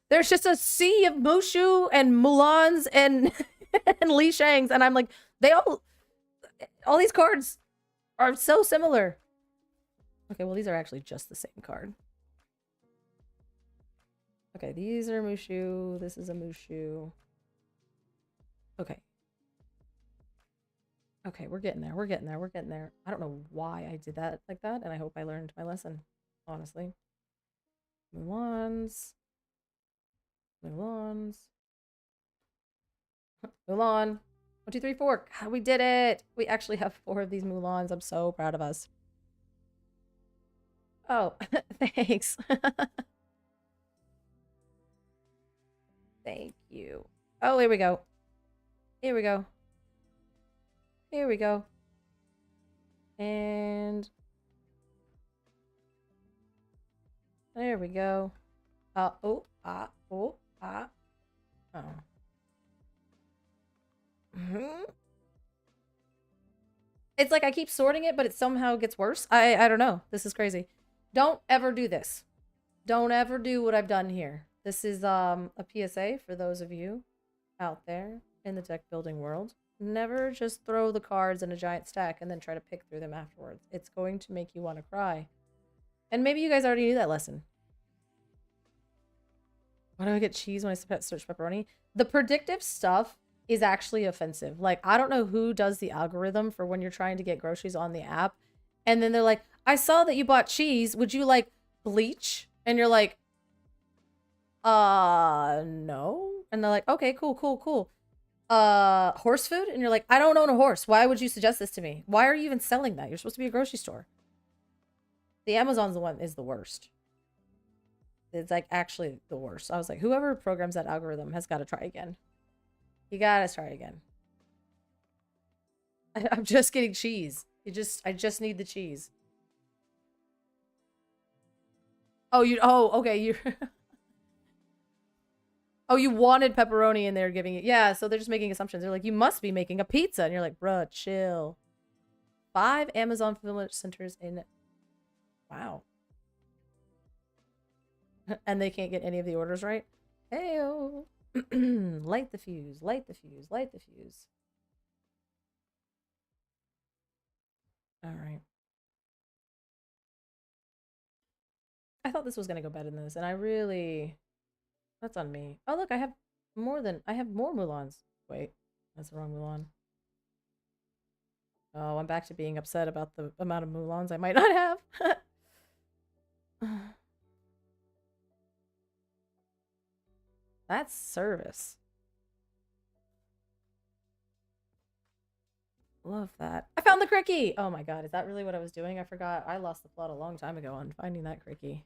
There's just a sea of Mushu and Mulans and, and Li Shangs. And I'm like, all these cards are so similar. Okay, well, these are actually just the same card. Okay, these are Mushu. This is a Mushu. Okay. Okay, we're getting there. We're getting there. We're getting there. I don't know why I did that like that, and I hope I learned my lesson, honestly. Mulans. Mulan. 1, 2, 3, 4. God, we did it. We actually have 4 of these Mulans. I'm so proud of us. Oh, thanks. Thank you. Oh, here we go. Here we go. Here we go. And there we go. Oh. It's like I keep sorting it, but it somehow gets worse. I don't know. This is crazy. Don't ever do this. Don't ever do what I've done here. This is a PSA for those of you out there in the deck building world. Never just throw the cards in a giant stack and then try to pick through them afterwards. It's going to make you want to cry. And maybe you guys already knew that lesson. Why do I get cheese when I search pepperoni? The predictive stuff is actually offensive. Like, I don't know who does the algorithm for when you're trying to get groceries on the app. And then they're like, I saw that you bought cheese. Would you like bleach? And you're like, no. And they're like, okay, cool, cool, cool. Horse food? And you're like, I don't own a horse. Why would you suggest this to me? Why are you even selling that? You're supposed to be a grocery store. The Amazon's the one is the worst. It's like actually the worst. I was like, whoever programs that algorithm has got to try again. You gotta try again. I'm just getting cheese. I just need the cheese. Oh, okay, you Oh, you wanted pepperoni and they're giving it. Yeah, so they're just making assumptions. They're like, you must be making a pizza. And you're like, bruh, chill. 5 Amazon fulfillment centers in... Wow. And they can't get any of the orders right? Heyo. Light the fuse, light the fuse, light the fuse. All right. I thought this was going to go better than this, and I really... That's on me. Oh, look, I have more Mulans. Wait, that's the wrong Mulan. Oh, I'm back to being upset about the amount of Mulans I might not have. That's service. Love that. I found the cricky! Oh my god, is that really what I was doing? I forgot. I lost the plot a long time ago on finding that cricky.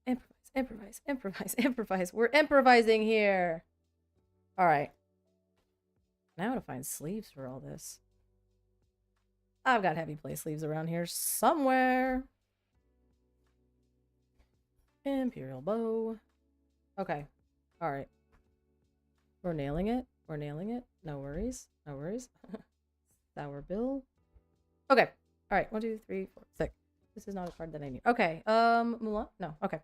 Improvise, improvise, improvise, improvise. We're improvising here. All right. Now to find sleeves for all this. I've got heavy play sleeves around here somewhere. Imperial bow. Okay. All right. We're nailing it. We're nailing it. No worries. No worries. Sour bill. Okay. All right. 1, 2, 3, 4, 6. This is not a card that I need. Okay. Mulan? No. Okay.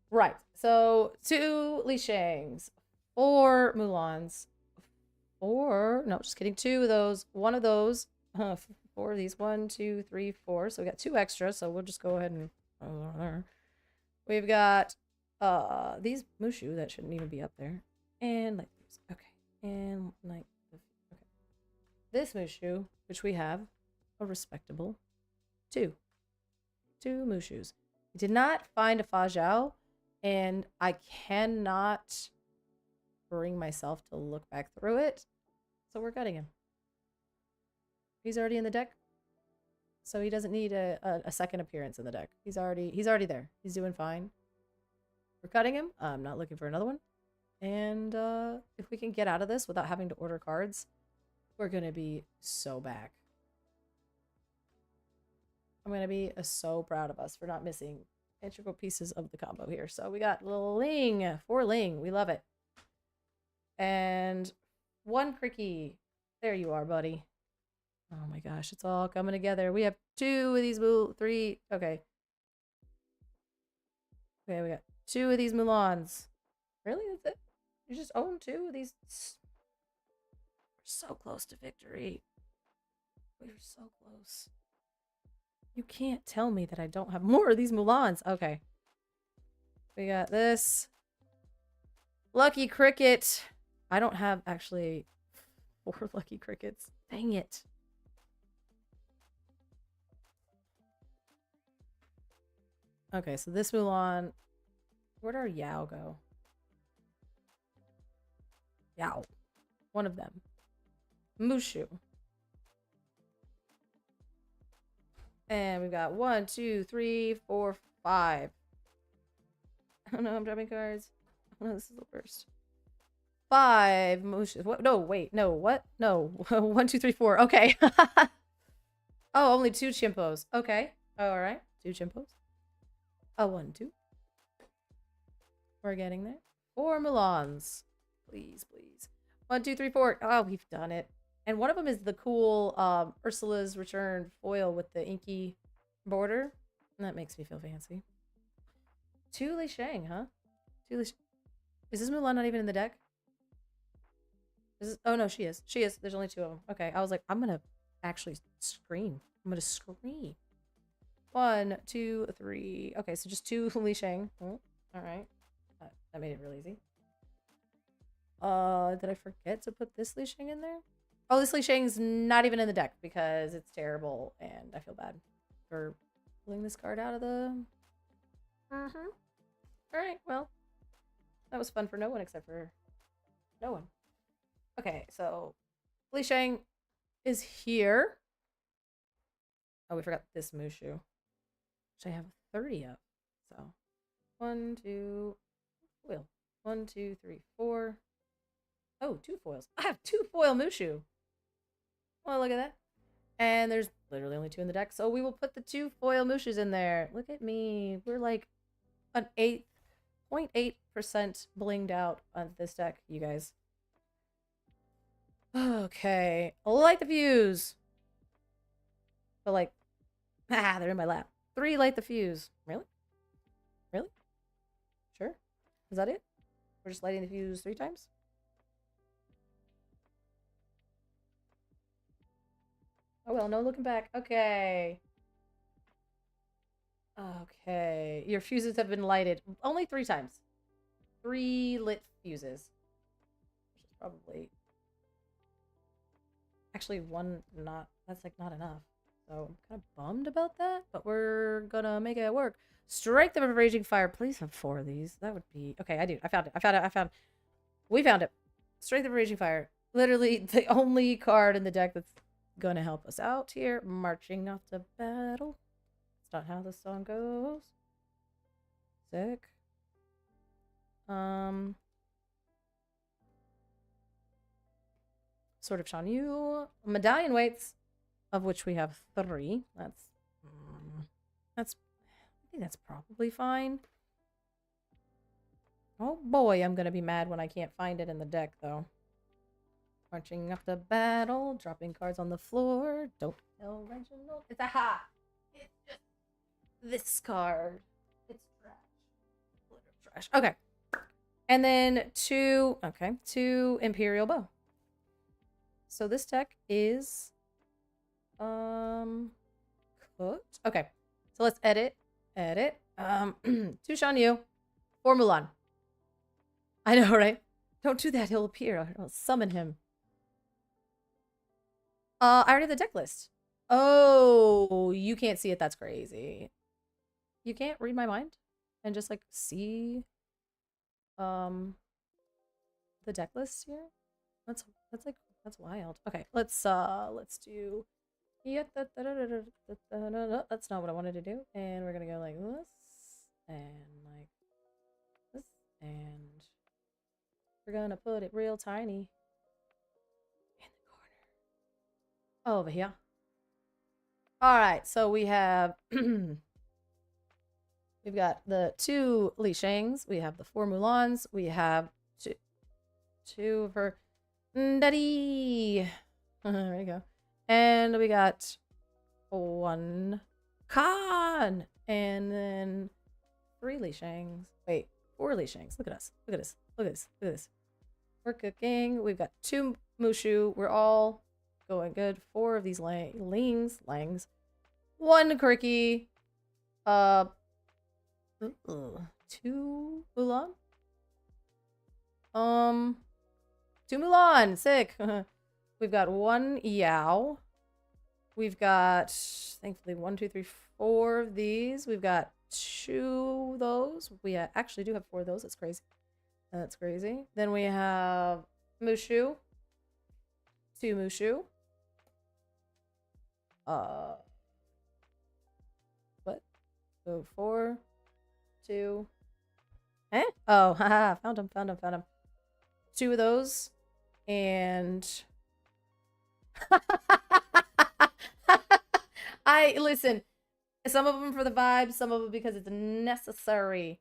Right. So 2 Li Shangs, 4 Mulans, 4. No, just kidding. 2 of those. 1 of those. 4 of these. 1, 2, 3, 4. So we got 2 extra. So we'll just go ahead and there. We've got these Mushu that shouldn't even be up there, and like these. Okay, and like okay. This Mushu, which we have a respectable 2 Mushus. We did not find a Fa Zhao, and I cannot bring myself to look back through it, so we're gutting him. He's already in the deck, so he doesn't need a second appearance in the deck. He's already there. He's doing fine. We're cutting him. I'm not looking for another one. And if we can get out of this without having to order cards, we're gonna be so back. I'm gonna be so proud of us for not missing integral pieces of the combo here. So we got Ling, 4 Ling. We love it. And 1 Cricky. There you are, buddy. Oh my gosh, it's all coming together. We have 2 of these 3. Okay. Okay, we got 2 of these Mulans. Really? That's it? You just own 2 of these? We're so close to victory. We're so close. You can't tell me that I don't have more of these Mulans. Okay. We got this. Lucky Cricket. I don't have actually 4 Lucky Crickets. Dang it. Okay, so this Mulan. Where'd our Yao go? Yao. One of them. Mushu. And we've got 1, 2, 3, 4, 5. Oh no, I'm dropping cards. Oh no, this is the worst. 5 Mushu. What? No, wait. No, what? No. 1, 2, 3, 4. Okay. Oh, only 2 Chimpos. Okay. All right. 2 Chimpos. 1, 2. We're getting there. 4 Mulans. Please, please. 1, 2, 3, 4. Oh, we've done it. And one of them is the cool Ursula's Return foil with the inky border. And that makes me feel fancy. 2 Li Shang, huh? 2 Li Shang. Is this Mulan not even in the deck? Oh no, she is. She is. There's only 2 of them. Okay, I was like, I'm gonna actually scream. I'm gonna scream. 1, 2, 3. Okay, so just 2 Li Shang. Oh, all right. That made it real easy. Did I forget to put this Li Shang in there? Oh, this Li Shang's not even in the deck because it's terrible, and I feel bad for pulling this card out of the. All right. Well, that was fun for no one except for no one. Okay, so Li Shang is here. Oh, we forgot this Mushu, which I have 30 of. So 1, 2, foil. 1, 2, 3, 4. Oh, 2 foils. I have 2 foil Mushu. Oh, look at that. And there's literally only 2 in the deck, so we will put the 2 foil Mushus in there. Look at me. We're like an 8.8% blinged out on this deck, you guys. Okay. Light the fuse. But like, they're in my lap. 3 light the fuse. Really? Really? Sure? Is that it? We're just lighting the fuse 3 times? Oh well, no looking back. Okay. Okay. Your fuses have been lighted. Only 3 times. 3 lit fuses. Which is probably... Actually, 1 not... That's like not enough. So I'm kind of bummed about that. But we're gonna make it work. Strike the Raging Fire. Please have 4 of these. That would be... Okay, I do. I found it. I found it. I found it. We found it. Strike the Raging Fire. Literally the only card in the deck that's gonna help us out here. Marching off to battle. That's not how the song goes. Sick. Sword of Shan Yu. Medallion weights, of which we have 3. I think that's probably fine. Oh boy, I'm gonna be mad when I can't find it in the deck, though. Marching up to battle, dropping cards on the floor. Don't tell Reginald. It's a ha! It's just this card. It's trash. Glitter trash. Okay. And then 2 Imperial Bow. So this deck is cooked. Okay. So let's edit. 2 Shan Yu. 4 Mulan. I know, right? Don't do that. He'll appear. I'll summon him. I already have the deck list. Oh, you can't see it. That's crazy. You can't read my mind and just like see the deck list here. That's wild. Okay, let's do that's not what I wanted to do. And we're gonna go like this and like this, and we're gonna put it real tiny in the corner over here. All right, so we have we've got the 2 Li Shangs, we have the 4 Mulans, we have two of her Daddy. There you go. And we got 1 Khan, and then 3 Li Shangs. Wait, 4 Li Shangs. Look at us. Look at this. Look at this. Look at this. We're cooking. We've got 2 Mushu. We're all going good. 4 of these Langs. 1 Quirky. 2 Mulan. 2 Mulan. Sick. We've got 1 Yao. We've got, thankfully, 1, 2, 3, 4 of these. We've got 2 of those. We actually do have 4 of those. That's crazy. That's crazy. Then we have Mushu. 2 Mushu. What? So 4, 2. Eh? Oh, haha. Found him. 2 of those. And listen, some of them for the vibes, some of them because it's necessary.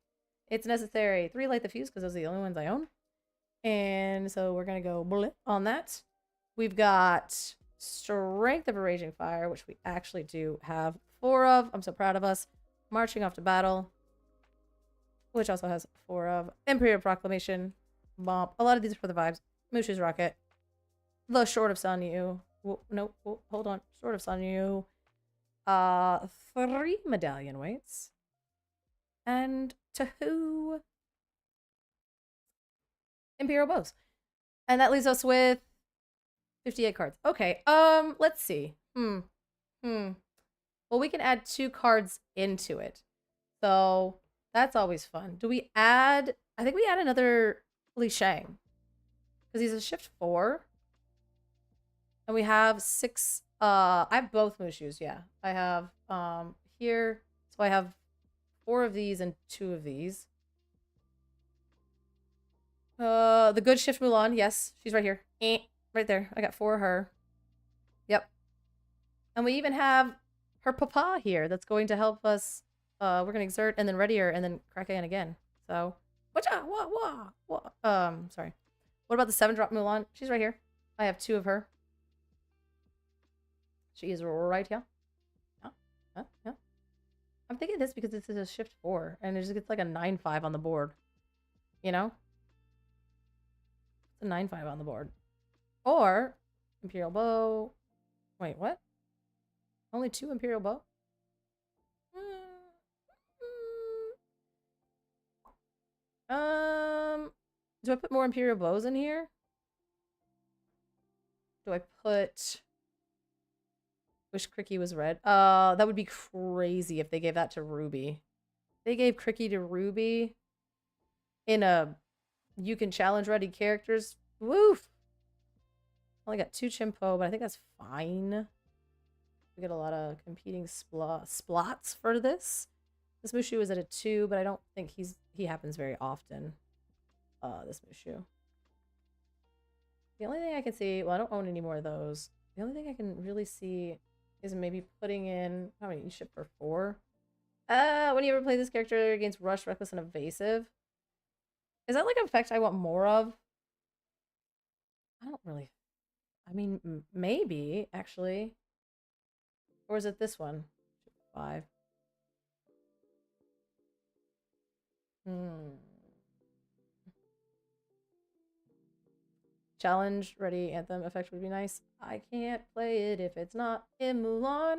It's necessary. 3 light the fuse because those are the only ones I own. And so we're going to go blip on that. We've got Strength of a Raging Fire, which we actually do have 4 of. I'm so proud of us. Marching off to battle. which also has 4 of Imperial Proclamation, Bomp. A lot of these are for the vibes. Mushu's Rocket, the Sword of Sanyu. Nope, hold on. Sword of Sanyu. 3 medallion weights. And 2 Imperial Bows. And that leaves us with 58 cards. Okay, let's see. Well, we can add 2 cards into it. So that's always fun. Do we add... I think we add another Li Shang. Because he's a shift 4. And we have 6... I have both Mushus, yeah. I have here. So I have 4 of these and 2 of these. The good shift Mulan, yes. She's right here. Right there. I got 4 of her. Yep. And we even have her papa here that's going to help us. We're going to exert and then readier and then crack again. So, sorry. What about the 7-drop Mulan? She's right here. I have 2 of her. She is right here. Yeah. I'm thinking this because this is a shift 4 and it just gets like a 9/5 on the board. You know? It's a 9/5 on the board. Or Imperial Bow. Wait, what? Only 2 Imperial Bow? Do I put more Imperial Bows in here? Do I put... Wish Cricky was red. That would be crazy if they gave that to Ruby. They gave Cricky to Ruby in a you can challenge ready characters. Woof! Only got 2 Chimpo, but I think that's fine. We get a lot of competing splots for this. This Mushu is at a 2, but I don't think he happens very often. This Mushu. The only thing I can see, well, I don't own any more of those. The only thing I can really see is maybe putting in, how many you ship for 4? When you ever play this character against Rush, Reckless, and Evasive. Is that like an effect I want more of? I don't really, I mean, maybe, actually. Or is it this one? 5. Challenge, ready, anthem effect would be nice. I can't play it if it's not in Mulan.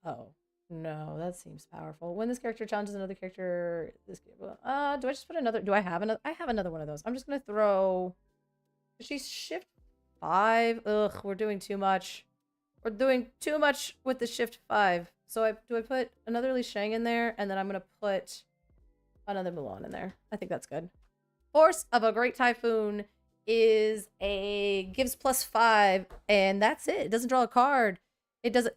Oh, no, that seems powerful. When this character challenges another character, this do I just put another? Do I have another? I have another one of those. I'm just gonna throw. She's shift 5. Ugh, we're doing too much. We're doing too much with the shift 5. So do I put another Li Shang in there, and then I'm gonna put another Mulan in there. I think that's good. Force of a Great Typhoon gives +5, and that's it. It doesn't draw a card. It doesn't.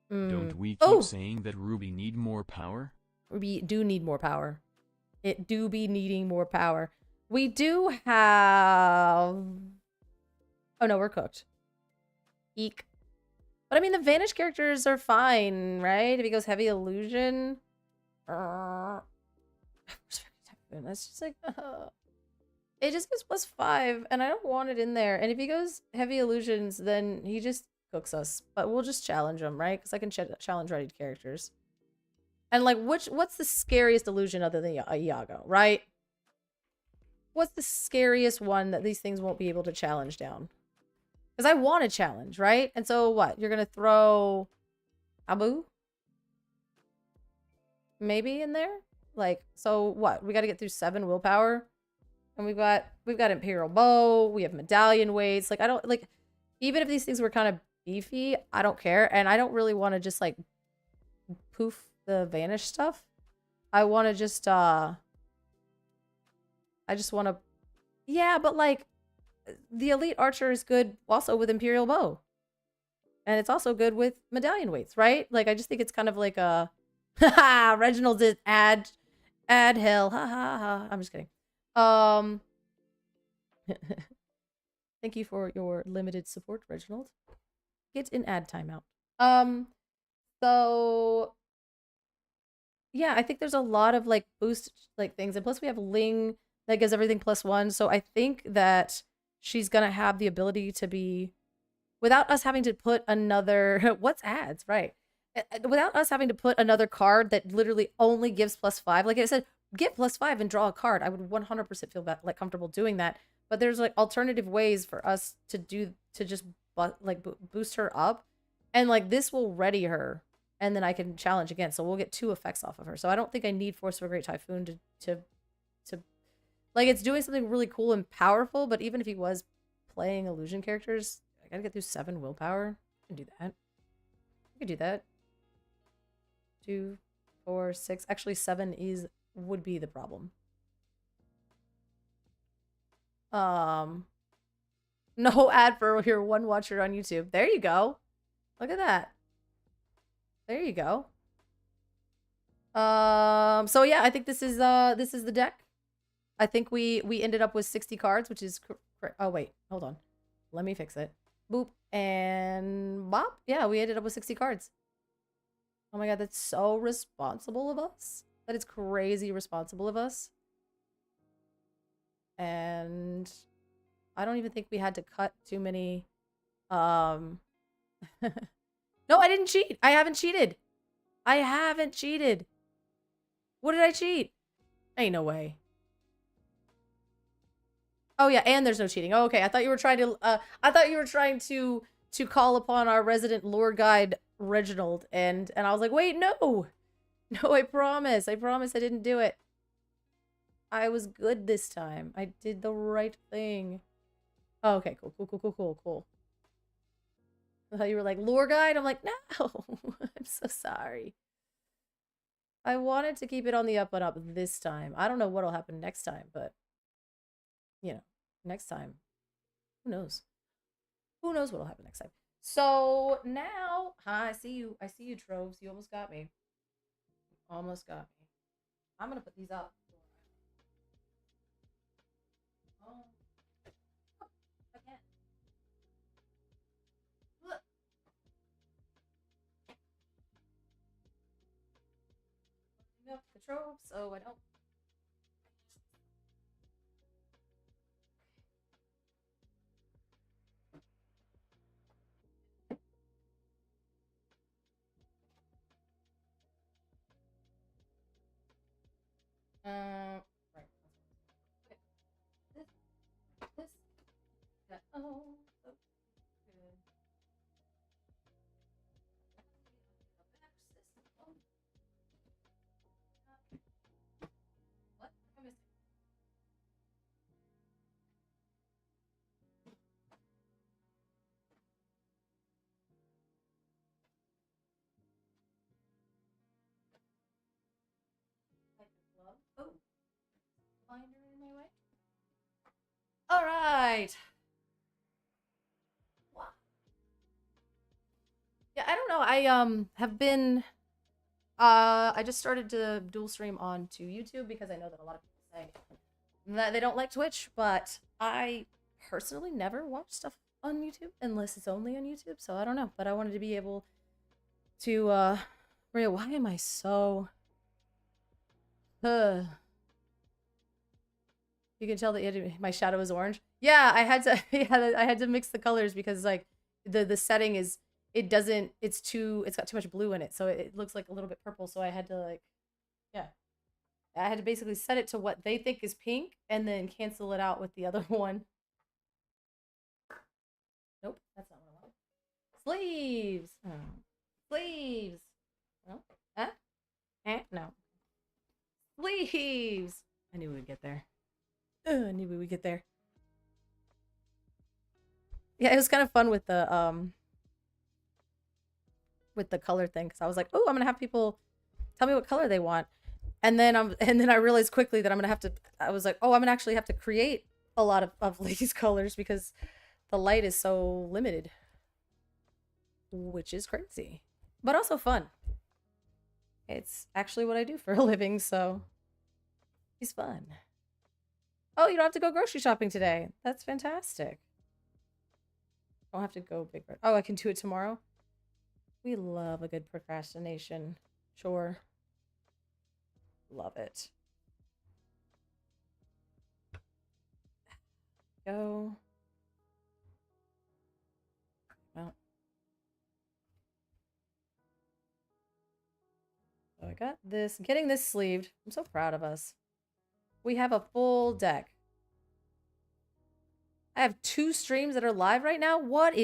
Don't we keep saying that Ruby need more power? We do need more power. It do be needing more power. We do have... Oh no, we're cooked. Eek. But I mean, the Vanish characters are fine, right? If he goes Heavy Illusion... That's just like... It just gives +5, and I don't want it in there. And if he goes Heavy Illusions, then he just cooks us. But we'll just challenge him, right? Because I can challenge readied characters. And like, what's the scariest illusion other than Iago, right? What's the scariest one that these things won't be able to challenge down? Because I want to challenge, right? And so what? You're going to throw Abu? Maybe in there? Like, so what? We got to get through 7 willpower. And we've got Imperial Bow. We have medallion weights. Like, I don't, like, even if these things were kind of beefy, I don't care. And I don't really want to just, like, poof the Vanish stuff. I want to just, I just want to, yeah, but, like, the Elite Archer is good also with Imperial Bow. And it's also good with medallion weights, right? Like, I just think it's kind of like a, haha, Reginald did add hell, ha ha ha. I'm just kidding. Thank you for your limited support, Reginald. Get an ad timeout. So yeah, I think there's a lot of like boost like things, and plus we have Ling that gives everything +1. So I think that she's gonna have the ability to be, without us having to put another what's ads, right? without us having to put another card that literally only gives +5. Like I said, get +5 and draw a card. I would 100% feel like comfortable doing that. But there's like alternative ways for us to just boost her up, and like this will ready her, and then I can challenge again. So we'll get 2 effects off of her. So I don't think I need Force of a Great Typhoon to like, it's doing something really cool and powerful. But even if he was playing illusion characters, I gotta get through 7 willpower. I can do that. I can do that. 2, 4, 6. Actually, 7 would be the problem. No ad for your one watcher on YouTube. There you go. Look at that. There you go. So yeah, I think this is the deck. I think we ended up with 60 cards, which is oh wait, hold on. Let me fix it. Boop and bop. Yeah, we ended up with 60 cards. Oh my god, that's so responsible of us. That is crazy responsible of us. And I don't even think we had to cut too many. No, I didn't cheat. I haven't cheated. I haven't cheated. What did I cheat? Ain't no way. Oh yeah, and there's no cheating. Oh, okay, I thought you were trying to call upon our resident lore guide Reginald, and I was like, wait, no. No, I promise. I promise I didn't do it. I was good this time. I did the right thing. Oh, okay, cool. I thought you were like, lore guide? I'm like, no. I'm so sorry. I wanted to keep it on the up and up this time. I don't know what'll happen next time, but you know, next time, who knows? Who knows what'll happen next time? So now, I see you. I see you, Troves. You almost got me. Almost got me. I'm gonna put these up. Oh, again. Look. Up the Troves, so I don't. Right. Okay. This. That. Oh. So good. What am I missing? Like the glove. Oh, binder in my way. All right. Wow. Yeah, I don't know. I have been I just started to dual stream onto YouTube because I know that a lot of people say that they don't like Twitch, but I personally never watch stuff on YouTube unless it's only on YouTube. So I don't know, but I wanted to be able to Maria, why am I so uh you can tell that my shadow is orange. Yeah, I had to yeah, I had to mix the colors because like the setting is it's got too much blue in it, so it looks like a little bit purple, so I had to like yeah. I had to basically set it to what they think is pink and then cancel it out with the other one. Nope, that's not what I want. Sleeves. Oh. Sleeves. No. Huh? No. Sleeves. I knew we'd get there. I knew we would get there. Yeah, it was kind of fun with the color thing because I was like, oh, I'm gonna have people tell me what color they want, and then I realized quickly that I'm gonna have to. I was like, oh, I'm gonna actually have to create a lot of these colors because the light is so limited, which is crazy, but also fun. It's actually what I do for a living, so it's fun. Oh, you don't have to go grocery shopping today. That's fantastic. I don't have to go big. Oh, I can do it tomorrow. We love a good procrastination. Sure. Love it. Go. Well. I got this. I'm getting this sleeved. I'm so proud of us. We have a full deck. I have 2 streams that are live right now. What is